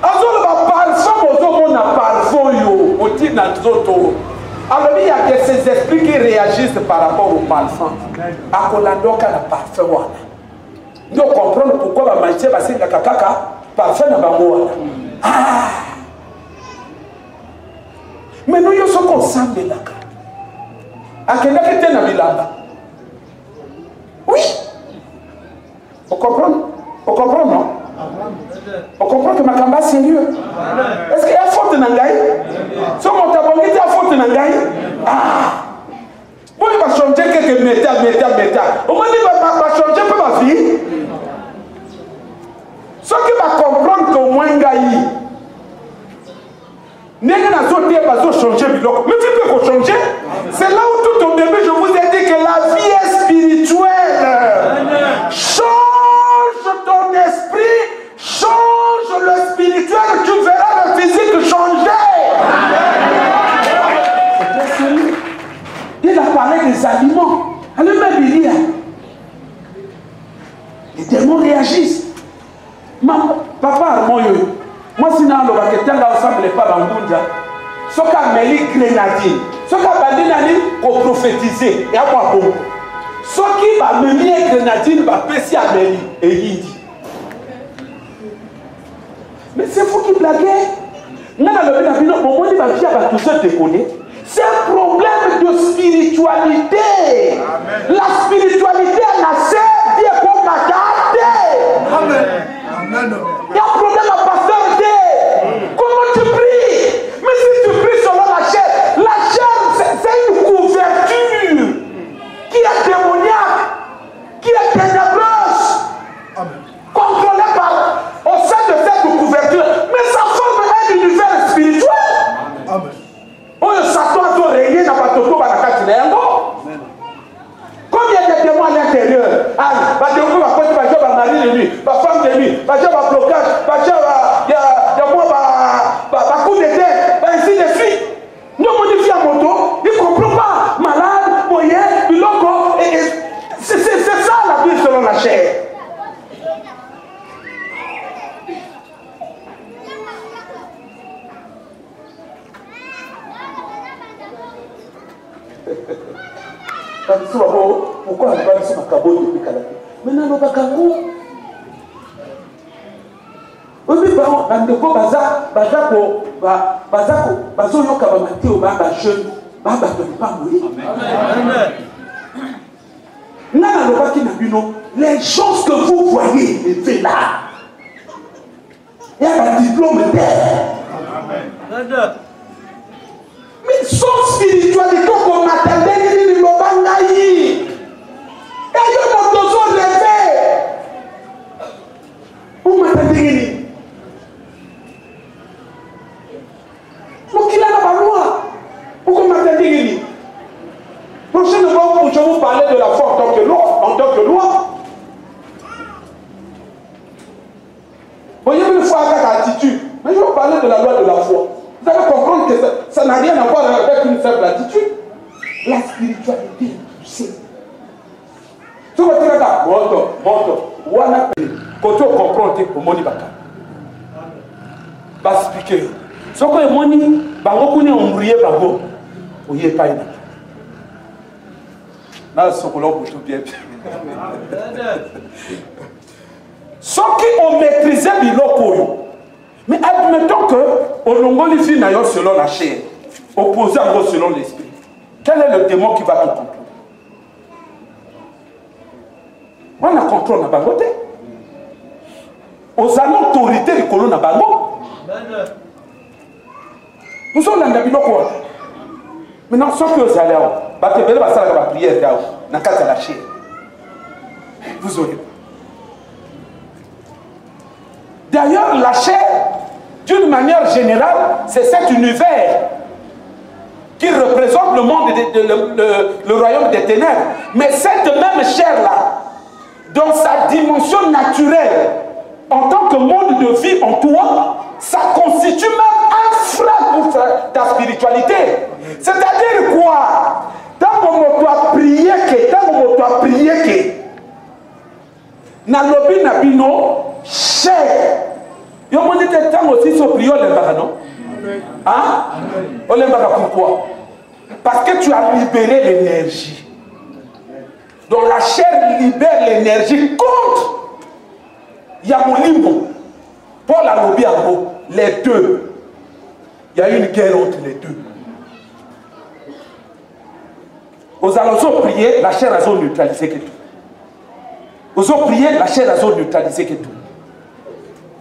Azol va parfum aux hommes na parfum yo au titre dans zoto. Alors il y a ces esprits qui réagissent par rapport au parfum. À Kolandoka na parfum wana. Nous comprenons pourquoi on va manger parce que la cacaca parfait n'a pas mort. Ah! Mais nous sommes ensemble là. À quel âge était la bilamba? Oui. On comprend? On comprend, non? On comprend que ma camba est sérieux. Est-ce qu'il y a faute dans l'angaï? Si on t'a dit qu'il y a faute dans l'angaï? Ah! Bon, il va changer quelques métal. Au moins, il va changer peu ma vie. Ce qui va comprendre qu'au moins, démons réagissent. Papa Armand, moi si je suis ensemble pas Bangunja, ce qu'a mêlé grenadine, ce qu'a bandé pour prophétiser, et à moi bon. Ce qui va mêler grenadine va passer à Méli et Yindi. Mais c'est vous qui blaguez. C'est un problème de spiritualité. Amen. La spiritualité a naissé, Dieu comme ma carte. Amen. Il y a un problème à pasteur. Comment tu pries? Mais si tu pries selon la chair c'est une couverture qui est démoniaque, qui est ténébreuse, contrôlée par au sein de cette couverture, mais ça forme un univers spirituel. Amen. Oh, Satan a régné dans votre tour à la carte. Combien de témoins à l'intérieur? Ah, va découvrir ma côté, va dire ma mari de nuit, ma femme de nuit, va dire ma blocage, va dire il y a moi, ma coup de tête, ainsi de suite. Nous modifions la moto, il ne comprend pas. Malade, moyen, loco, c'est ça la vie selon la chair. Pourquoi on ne parle pas de Macabo depuis Calais? Maintenant, nous avons les choses que vous voyez, les là, il y a un diplôme d'air. Mais son spiritualité, comme m'attendait, il ne m'a pas naï. Et il y a besoin de lever. Vous m'attendez. Donc il a la loi. Pourquoi m'attendez? Prochainement, je vais vous parler de la foi en tant que loi. Voyez une foi avec attitude. Mais je vais vous parler de la loi de la foi. Vous allez comprendre que ça n'a rien à voir avec une faible attitude. La spiritualité est poussée. Tu vas dire ça, quand tu comprends, tu peux monter baka. Bas expliquer. Ce que est moni, bango kuni ombriye bango, oye pas ina. Na sokolo pour tout bien. Ceux qui ont maîtrisé biloko yo. Mais admettons que Olongoli fit naïo selon la chair, opposé à vous selon l'esprit. Quel est le démon qui va te contrôler? On a contrôle na bangote. Aux autorités de colonne na bango. Nous sommes dans la biloko. Maintenant, ceux qui ont allé à la prière na kata la chair. Vous aurez. D'ailleurs, la chair, d'une manière générale, c'est cet univers qui représente le monde, le royaume des ténèbres. Mais cette même chair-là, dans sa dimension naturelle, en tant que monde de vie en toi, ça constitue même un frein pour ta spiritualité. C'est-à-dire quoi? Tant qu'on doit prier que, na lobi na bino, chair. Yo moni te temps aussi so prier l'embara non? Hein? On l'embara pourquoi? Parce que tu as libéré l'énergie. Donc la chair libère l'énergie contre Yamolimbo. Pour la lobby en haut, les deux. Il y a une guerre entre les deux. Aux allons prier, la chair a zone neutralisée que tout. Aux autres prier, la chair a zone neutralisée que tout.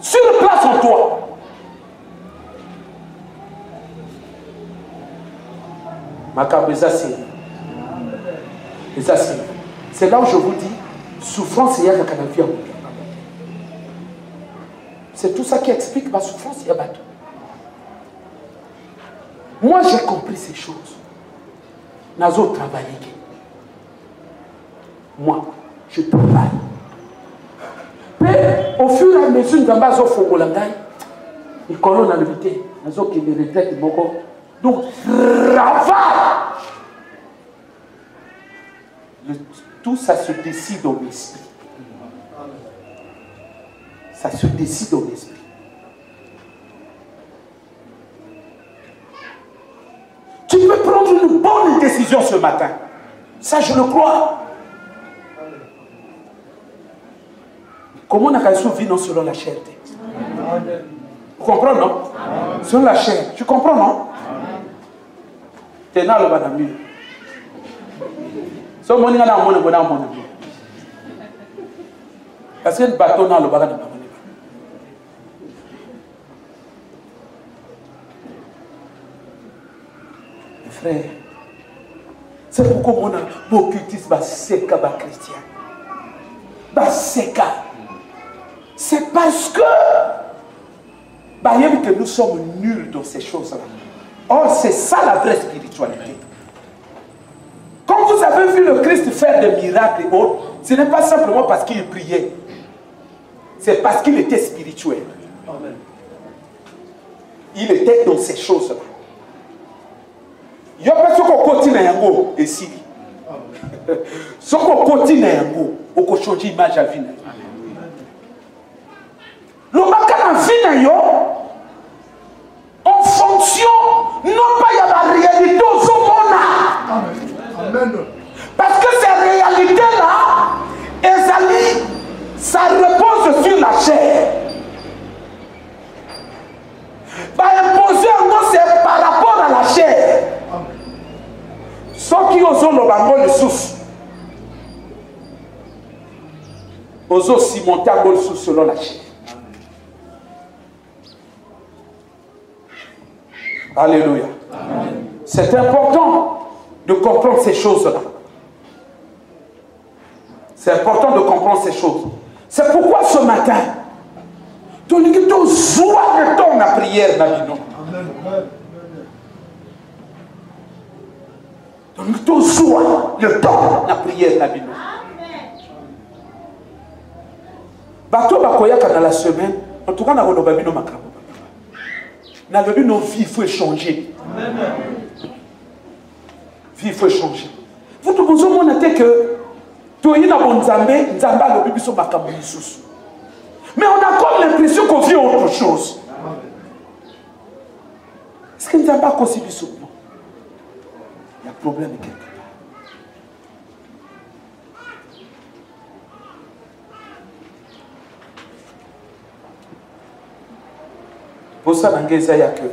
Sur place en toi. C'est là où je vous dis, souffrance, il y a la canavie. C'est tout ça qui explique ma souffrance, il y a bateau. Moi, j'ai compris ces choses. Nazo travaille. Moi, je travaille. Mais au fur et à mesure, nous avons fait il colonne à l'éviter. Nazo qui me retraite, donc, travail. Tout ça se décide dans l'esprit. Ça se décide dans l'esprit. Tu peux prendre une bonne décision ce matin. Ça, je le crois. Comment on a vit non selon la chair? Tu comprends, non? Selon la chair. Tu comprends, non? Tu es là, le banami. So, mon ingana, mon. Parce que le bateau dans le banami. Frère, c'est pourquoi mon occultisme va séca, va chrétien. Va séca. C'est parce que nous sommes nuls dans ces choses-là. Or, c'est ça la vraie spiritualité. Quand vous avez vu le Christ faire des miracles et autres, ce n'est pas simplement parce qu'il priait. C'est parce qu'il était spirituel. Amen. Il était dans ces choses-là. Il y a personne qui continue à yango et si. Ce qu'on continue à yango, on peut changer l'image à vie. Le matin à vie, en fonction, non pas il y a la réalité au monde. Amen. Parce que ces réalités-là, ça repose sur la chair. Par imposer un mot, c'est par rapport à la chair. Ceux qui osent le bango de sous. Osent aussi monter à gauche sous selon la chair. Alléluia. C'est important de comprendre ces choses-là. C'est important de comprendre ces choses. C'est pourquoi ce matin, tu as dit que tu joues le temps de la prière. Donc, tu joues le temps de la prière. Bateau bakoyaka dans la semaine, en tout cas, on a un babino makambo. Dans nos vies, il faut échanger. Vie, il faut échanger. Vous te posez mon attaque que tu es dans mon Zambé, Zamba le bibi sont makambo sous. Mais on a comme l'impression qu'on vit autre chose. Est-ce que Zamba aussi vit sous? Il y a un problème quelque part. Pour ça, dans les ayats que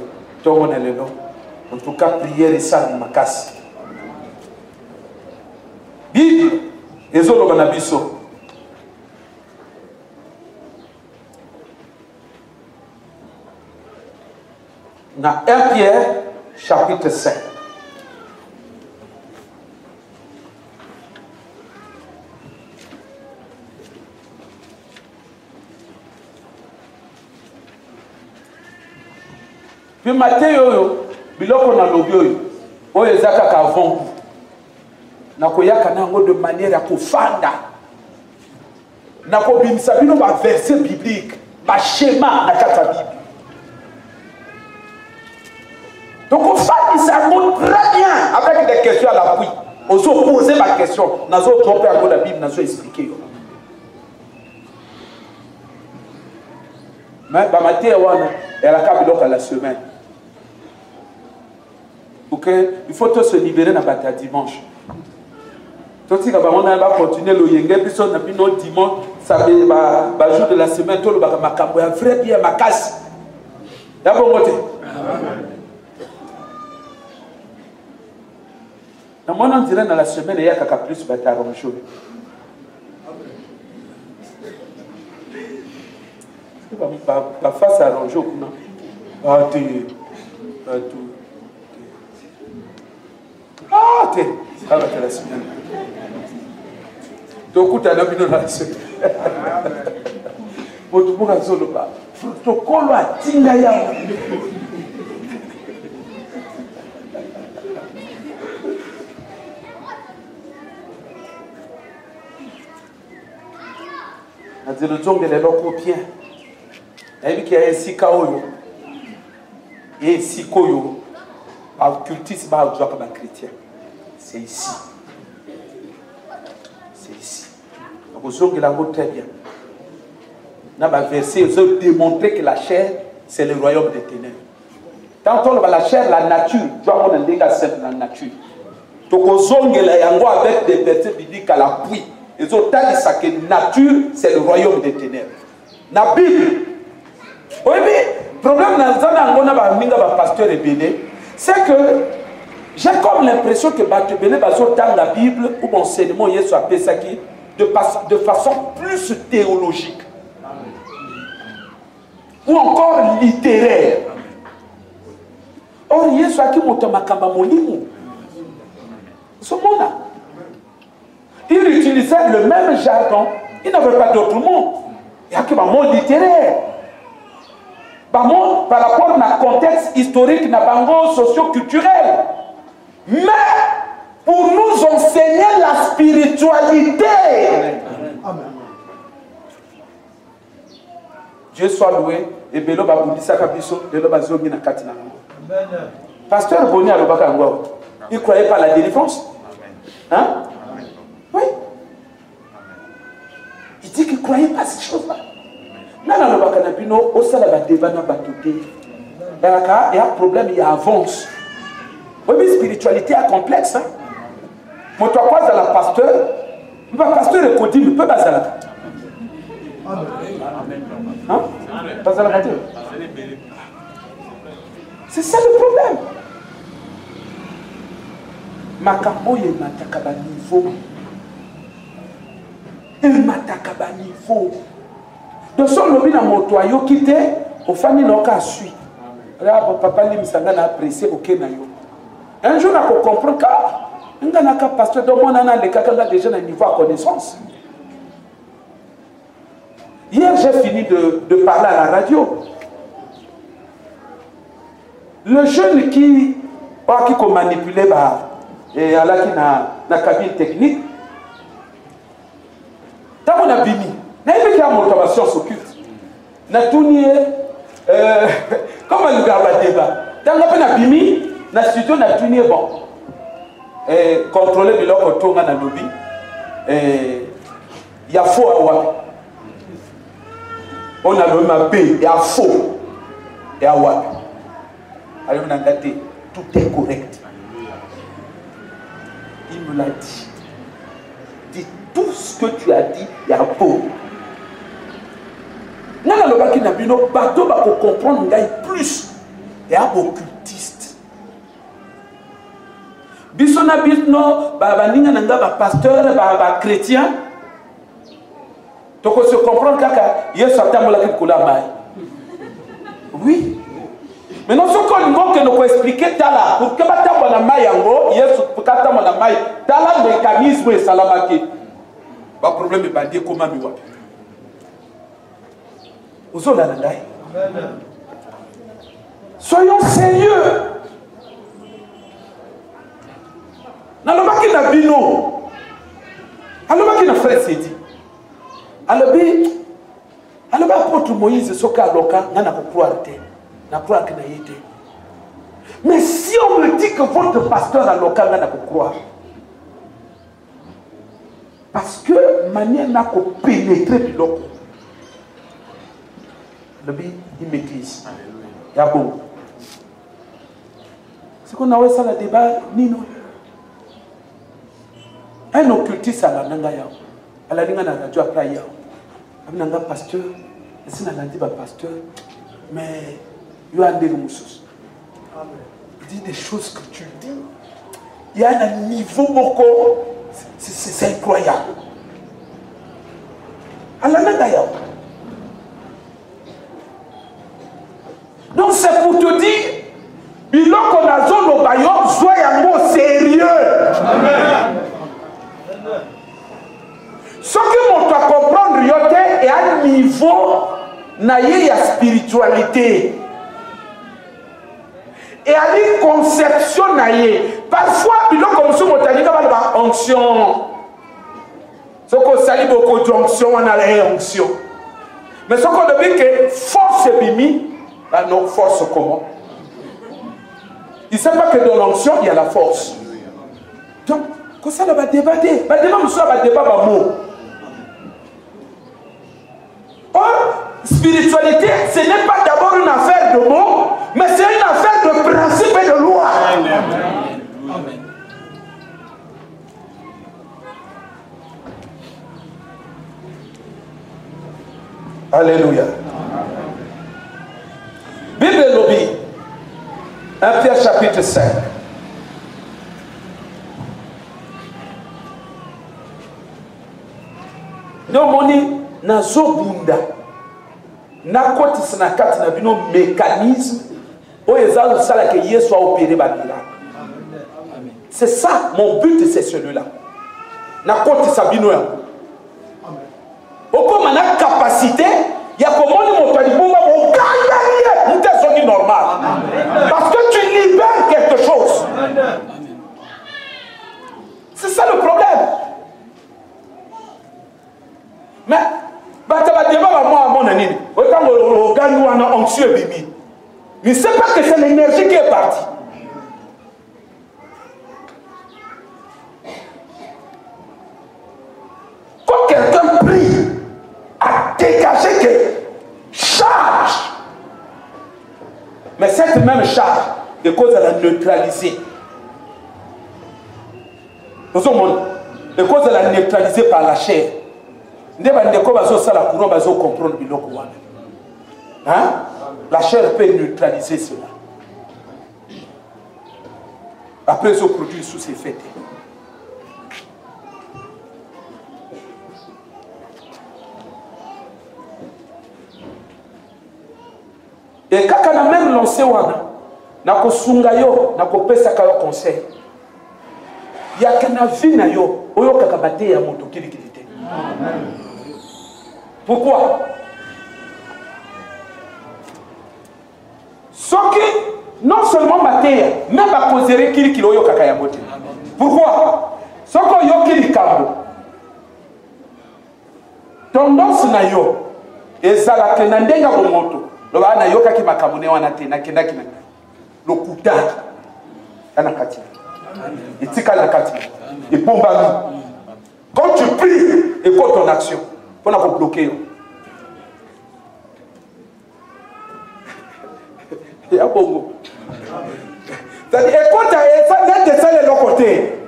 tout le monde est là. En tout cas, prière et ça, ma casse. Bible, les autres ont abisso. Dans 1 Pierre, chapitre 5. Puis Matthieu, biloko na lobi oyo ezaka ka avant na koyaka nango de manière à kofanda na kobimisa bino ba verset biblique ba schéma na kata Bible. Donc on fait ça très bien avec des questions à l'appui. On se poser ma question, nazo tromper à la Bible, nazo expliquer. Mais ba Matthieu wana elle a ka biloko à la semaine. Okay. Il faut tous se libérer dans la dimanche. Tout ce qu'on va continuer le yenge, puis on a mis notre dimanche, ça va jour de la semaine, tout le monde va un vrai bien ma casse. D'abord, moi, on dirait dans la semaine, il y a quelqu'un plus qui va t'arranger. Pas face à arranger. Ah, tu. Ah, t'es. Ça va être la semaine. Donc, tu as vu dans la semaine. Tu peux solo pas. Protocole à Tingaya. C'est le temps que les locaux bien. Il y a un sikaoyo. Et un sikoyo. Occultisme comme chrétien. C'est ici. C'est ici. Donc, vous avez la très bien. dans le verset, ils ont démontré que la chair, c'est le royaume des ténèbres. Quand on voit la chair, la nature, tu vois, on a des gars, c'est la nature. Donc, avec des versets bibliques à l'appui. Ils ont dit que la nature, c'est le royaume des ténèbres. Dans la Bible, oui, mais le problème dans le pasteur ébélé, c'est que j'ai comme l'impression que dans la Bible, ou l'enseignement de façon plus théologique, ou encore littéraire. Or, Yesu a qui makamba molimo. Il utilisait le même jargon. Il n'avait pas d'autre mot. Il y a que un mot littéraire. Par rapport au contexte historique, au socio-culturel. Mais pour nous enseigner la spiritualité. Amen. Dieu soit loué. Et Belo Baboulissa Kabiso, Belo Bazogi na Katina. Pasteur Boni à Lobakangwa, il ne croyait pas à la délivrance. Hein? Oui. Il dit qu'il ne croyait pas à ces choses-là. Nana Lobakanabino, au sein de la dévana batoté, il y a un problème, il y a avance. Oui, mais la spiritualité est complexe. Moi, tu crois dans la pasteur, le pasteur est codé, mais peut pas dans la. Hein? Pas dans la radio. C'est ça le problème. Makambo ye matakaba niveau. Il matakaba niveau. De son lobby dans mon toyau quitté, au famille n'ont suit. Là, papa lui m'sanga n'a apprécié au Kenayo. Un jour, on comprend que un pasteur de mon an les caca déjà dans niveau à connaissance. Hier, j'ai fini de parler à la radio. Le jeune qui a manipulé et à la cabine technique, dans mon abimi, il y a une motivation s'occulte. Comment nous gardons le débat? Dans mon abimi, dans le studio, il y a bon. Contrôler le loco dans le lobby. Il y a faux à Wabi. On a le MAP, il y a faux. Et à Wabi. Alors, tout est correct. Il me l'a dit. Dis tout ce que tu as dit, il y a beau. Nous avons comprendre plus. Il y a occultiste. Bisona bisno, pasteur, chrétien. Donc, on se comprend qu'il y a un oui. Mais non, ce qu'on nous expliquer, pour que tu mayango, yes, pour que tu maille, le mécanisme est salamaki. Pas de problème, pas dire comment nous voit. Vous avez soyons sérieux. Dans le bac n'a bino. Alors, bac n'a frère c'est dit. Alors, apôtre Moïse, ce qu'a loca, n'a pas croire. Mais si on me dit que votre pasteur a local n'a pas croire, parce que manière n'a pas pénétré le local, il maîtrise. Il y a bon. C'est qu'on a eu ça le débat, Nino. Un occultiste à la Nangaya, à la Ningana radio après hier, un pasteur, et c'est un dit pasteur, mais il y a des moussos. Il dit des choses que tu dis. Il y a un niveau beaucoup. C'est incroyable. Alors, donc, c'est pour te dire, il a qu'on a zone au baillon, soit un mot sérieux. Ce que l'on doit comprendre, c'est à un niveau, il y a spiritualité. Et à une conception, parfois, il y a une onction. Ce qu'on salue beaucoup d'onction, on a l'onction. Mais ce qu'on dit que force est bimi, non, force comment? Il ne sait pas que dans l'onction, il y a la force. Donc, comme ça, on va débattre. On va débattre, on va débattre. Or, affaire de mots, mais c'est une affaire de principe et de loi. Amen. Alléluia. Bible lobby. 1 Pierre chapitre 5. Donc moni nazobunda nakotisa na kati na bino mécanisme oyo eza sala que Yesu a opéré ba miracle. C'est ça mon but, c'est celui-là. Nakotisa bino ya. Okoma na capacité ya komoni moto alibomba okanganie mutezongi normal. Parce que tu libères quelque chose. C'est ça le problème. Mais bata ba débat ba moi mon nani. Autant o gagne ou en anxieux bibi. Mais c'est pas que c'est l'énergie qui est partie. Quand quelqu'un prie à dégager que charge, mais cette même charge de cause à la neutraliser. De cause à la neutraliser par la chair. Hein? La chair peut neutraliser cela. Après, ce produit sous ses fêtes. Et quand on a même lancé wana, nako sunga yo, nako pesa ka yo conseil. Ya kana vie na yo, oyo kakabate ya moto kilikilite. Pourquoi? Ce qui non seulement matéria, même à causer kilikilo yo kakaya moto. Pourquoi? Ce que yo kilikambo. Tendance na yo, ezala kenandenga bo moto. Le bana yoka ki makamune wana tena kenda kina le coutard ana kati etika na kati et bomba quand tu pries et quand ton action on a bloqué et à bongo c'est-à-dire écoute ça net de ça de l'autre côté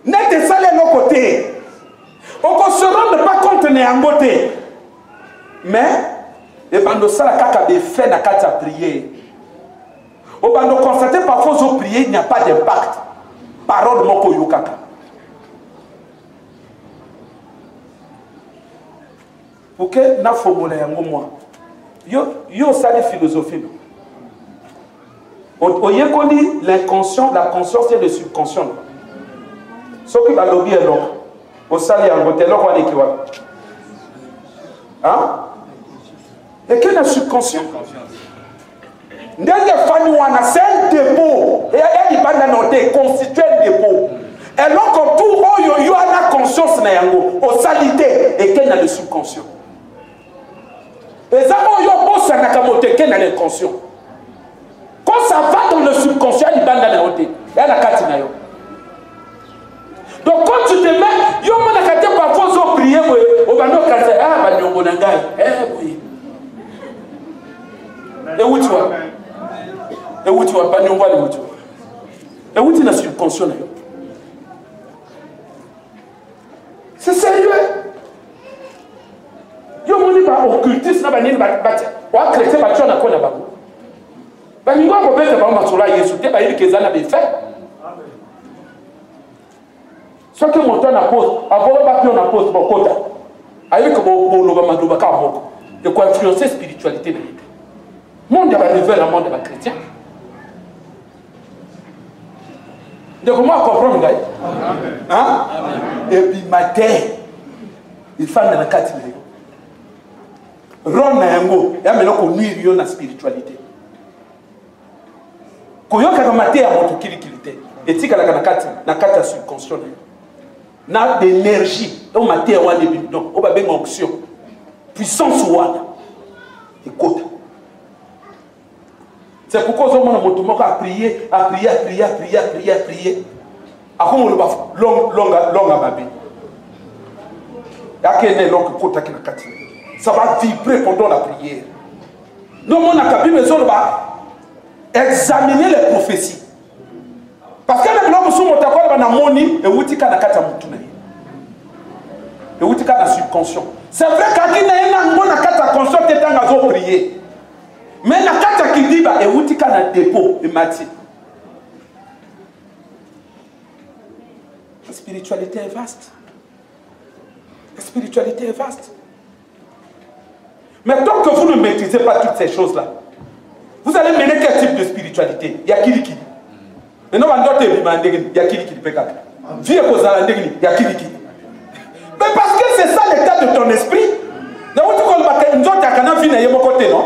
net de ça de l'autre côté on se rend pas compte né en beauté mais et bando sala kaka be fait na kati à prier. Au bando constater parfois aux prier il n'y a pas d'impact. Parole moko yo kaka. Pour que na formule yango moi. Yo sali philosophie. Oye koni l'inconscient, la conscience et le subconscient. Ce qui va lobby est long. Au sali yango telo kwa nikiwa. Hein? Et qu'il y a un subconscient. C'est un dépôt. Et il y a des noté constitué un dépôt. Et donc, tout il y a la conscience au salité et qu'il y a le subconscient. Et ça, il y a le conscient. Quand ça va dans le subconscient, il y a la noté. Il y a la katinayo. Donc, quand tu te mets, il y a parfois prier, on va nous casser. Ah, bah, nous avons oui. Et où tu vas? Et où tu vas? Pas nous voir où tu vas. Et où tu n'as subconscient? C'est sérieux. Yo moni ba occultiste na ba nini ba wa chrétien ba tshona kona ba. Ba ningo ko beta ba matsola Yesu te ba yiri kezana be fait. Ce que mon temps na pose, avant ba pion na pose bokota. Ayi ko bo lo ba madoba ka moko. De quoi influencer spiritualité na yete. Monde va lever le monde va chrétien. Donc comment comprendre gars? Hein? Et puis matin, il faut dans la carte de Ron na yango, ya melo ko nuire na spiritualité. Koyoka ka matin ya moto kilikilité. Etika la na carte ya subconscient. Na d'énergie, au matin wa de bidon, au ba benga onction. Puissance wana. Écoute. C'est pourquoi on a monté à prier, à prier, à prier, à prier, à prier, à prier. À quoi on le baffe long à babi. Ça va vibrer pendant la prière. Donc, on a capé besoin examiner les prophéties. Parce que les blancs sont montés à moni et outika na kata mutuna. Et outika na subconscient. C'est vrai qu'il y a un bon kata conscient qui est en prier. Mais la kata qui dit et outika na dépôt et mati. La spiritualité est vaste. La spiritualité est vaste. Mais tant que vous ne maîtrisez pas toutes ces choses-là, vous allez mener quel type de spiritualité? Il y a qui dit. Mais non, il y a qui dit. Vie est causale, il y a qui dit. Mais parce que c'est ça l'état de ton esprit. Non, tu connais pas que nous avons vie dans mon côté, non?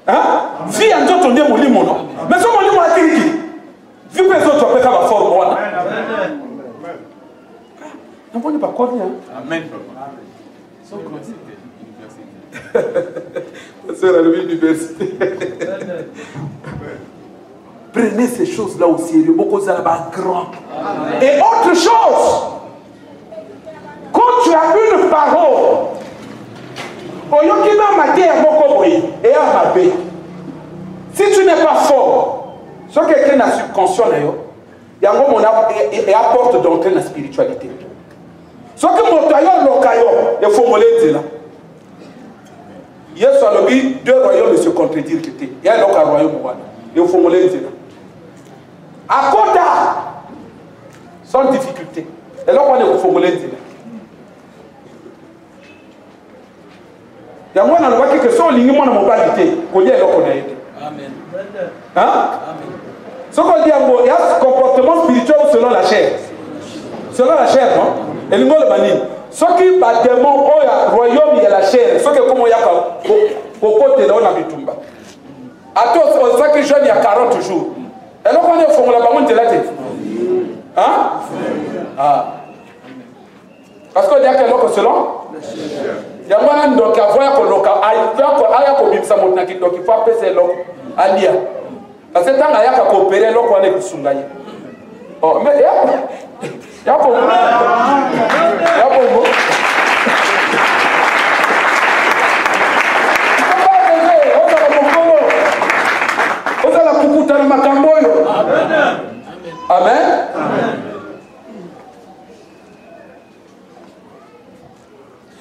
Hein? Vie en d'autres, on est mon limon, non? Mais ce mon limon a qui dit. Vie que les autres, tu peux faire ma forme, moi. Non, on pas quoi, hein? Amen. C'est la l'université. Prenez ces choses-là au sérieux. Beaucoup de grand. Et autre chose, quand tu as une parole, si tu n'es pas fort, ce que quelqu'un a subconscient, il apporte donc la spiritualité. Ce que mon tailleur, il faut me le dire. Hier soir, deux royaumes se contredirent. Il y a un royaume, il faut me le dire. À Kota, sans difficulté. Et là, on est au formulaire. Il y a moi dans le voie que son lignement n'a pas été. Qu'on y est là qu'on a été. Amen. Hein? Ce qu'on dit, il y a ce comportement spirituel selon la chair. Selon la chair, non? Et le mani. Ce qui bat des mots, au royaume, il y a la chair. Ce qui est comme il y a pour côté là, on a mis tout bas. À tous, ça que jeune, il y a 40 jours. Et là, on est au fond de la banque de la tête. Hein? Ah. Parce qu'on dit que l'autre selon. Il y a un donc à voir qu'on a donc il faut appeler l'autre Alia. Parce que tant qu'il y a coopérer, l'autre on est plus sungaye. Oh, mais il y a pour vous. Il y a pour vous. Amen.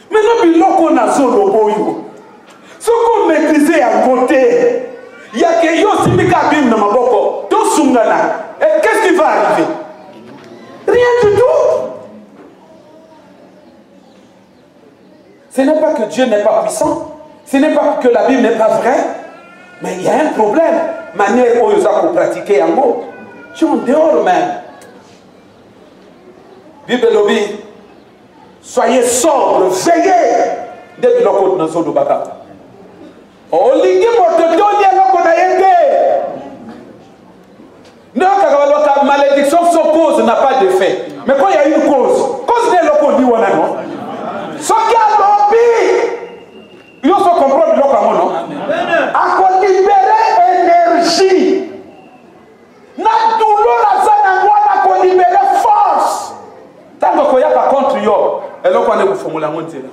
Maintenant, biloko na solo boyo. Ce qu'on maîtrisait à côté, il y a que yo simika bim na maboko, to sungana. Et qu'est-ce qui va arriver? Rien du tout. Ce n'est pas que Dieu n'est pas puissant, ce n'est pas que la Bible n'est pas vraie, mais il y a un problème. Manière où ils ont pratiqué en mot. Je suis en dehors même. Bible lobby. Soyez sobres, veillez. Depuis le côté de notre zone de bataille. On lit que notre don est là qu'on a aidé. Non, quand la malédiction s'oppose, n'a pas d'effet. Mais quand il y a une cause n'est là qu'on dit on a non. Ce qui a lobby, il faut comprendre le comment non. À qu'on libérer énergie. Na douleur à ça n'a pas qu'on libérer force. Tant qu'on y a pas contre yo, et là qu'on est pour formuler mon Dieu.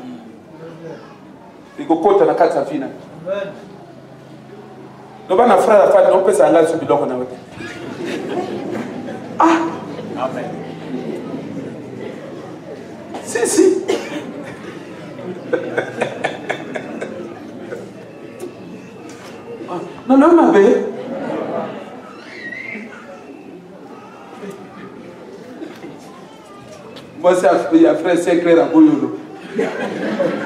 Il faut côté na carte fina. Le ban frère a fait on peut s'engager sur biloko na wote. Ah, amen. Si. Non, ma belle. Moi, c'est un frère secret à Bouyolo. Mais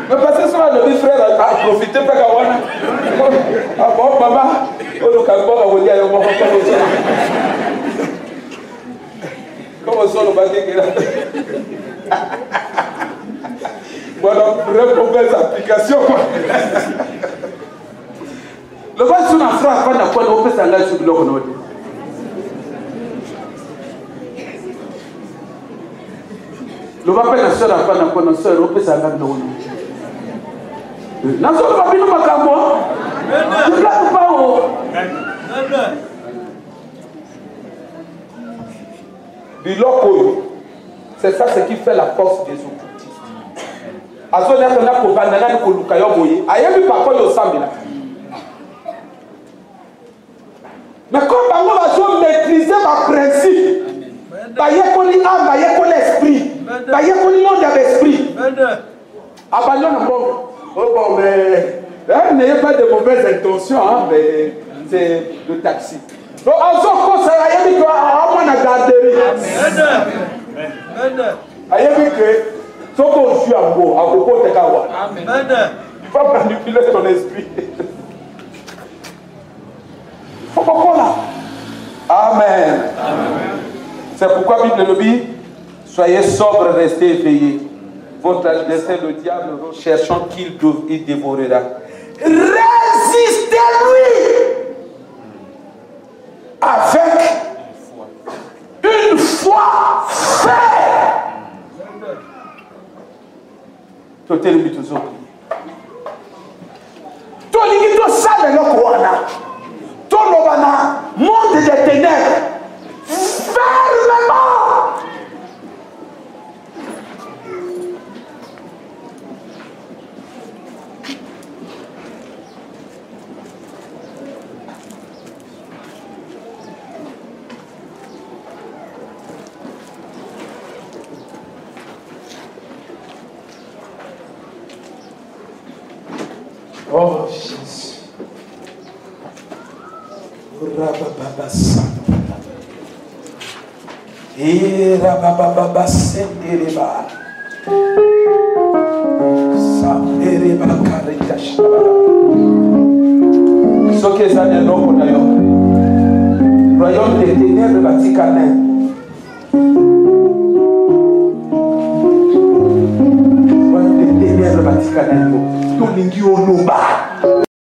parce que souvent, le frère a profité pas qu'à ah bon, maman, on a encore à vous dire, on va faire ça. Comment ça, le baguette est là? Voilà, vraie mauvaise application. Le bas sur un frère, quand on peut s'engager sur le bloc. Le papa na soeur apa na kono soeur on peut s'engager dans na soeur papi no makambo tu plaques pas au biloko c'est ça ce qui fait la force des occultistes azo na ko bandana ko luka yo boye ayebi papa yo sambela bayekoli âme, bayekoli esprit, bayekoli monde à l'esprit. Abandonne bon. Oh bon, mais n'ayez pas de mauvaises intentions, hein, mais c'est le taxi. Donc, en ce cas, ça y est, on a gardé. Aïe, que ce qu'on suit à beau, à beaucoup de kawa. Il faut manipuler ton esprit. Faut qu'on là. Amen. C'est pourquoi Bible le dit, soyez sobres, restez éveillés. Votre adversaire, le diable, cherchant qu'il dévorera. Résistez-lui avec une foi ferme. Tout est le but aux autres. Tout le monde est salé le Kouana. Tout le monde des ténèbres. Fermement. Oh Jésus. Rabababa Santa. Et Rabababa Sendereba. Sandereba Karita Shabala. Ce que ça n'est pas pour royaume des ténèbres Vaticanin.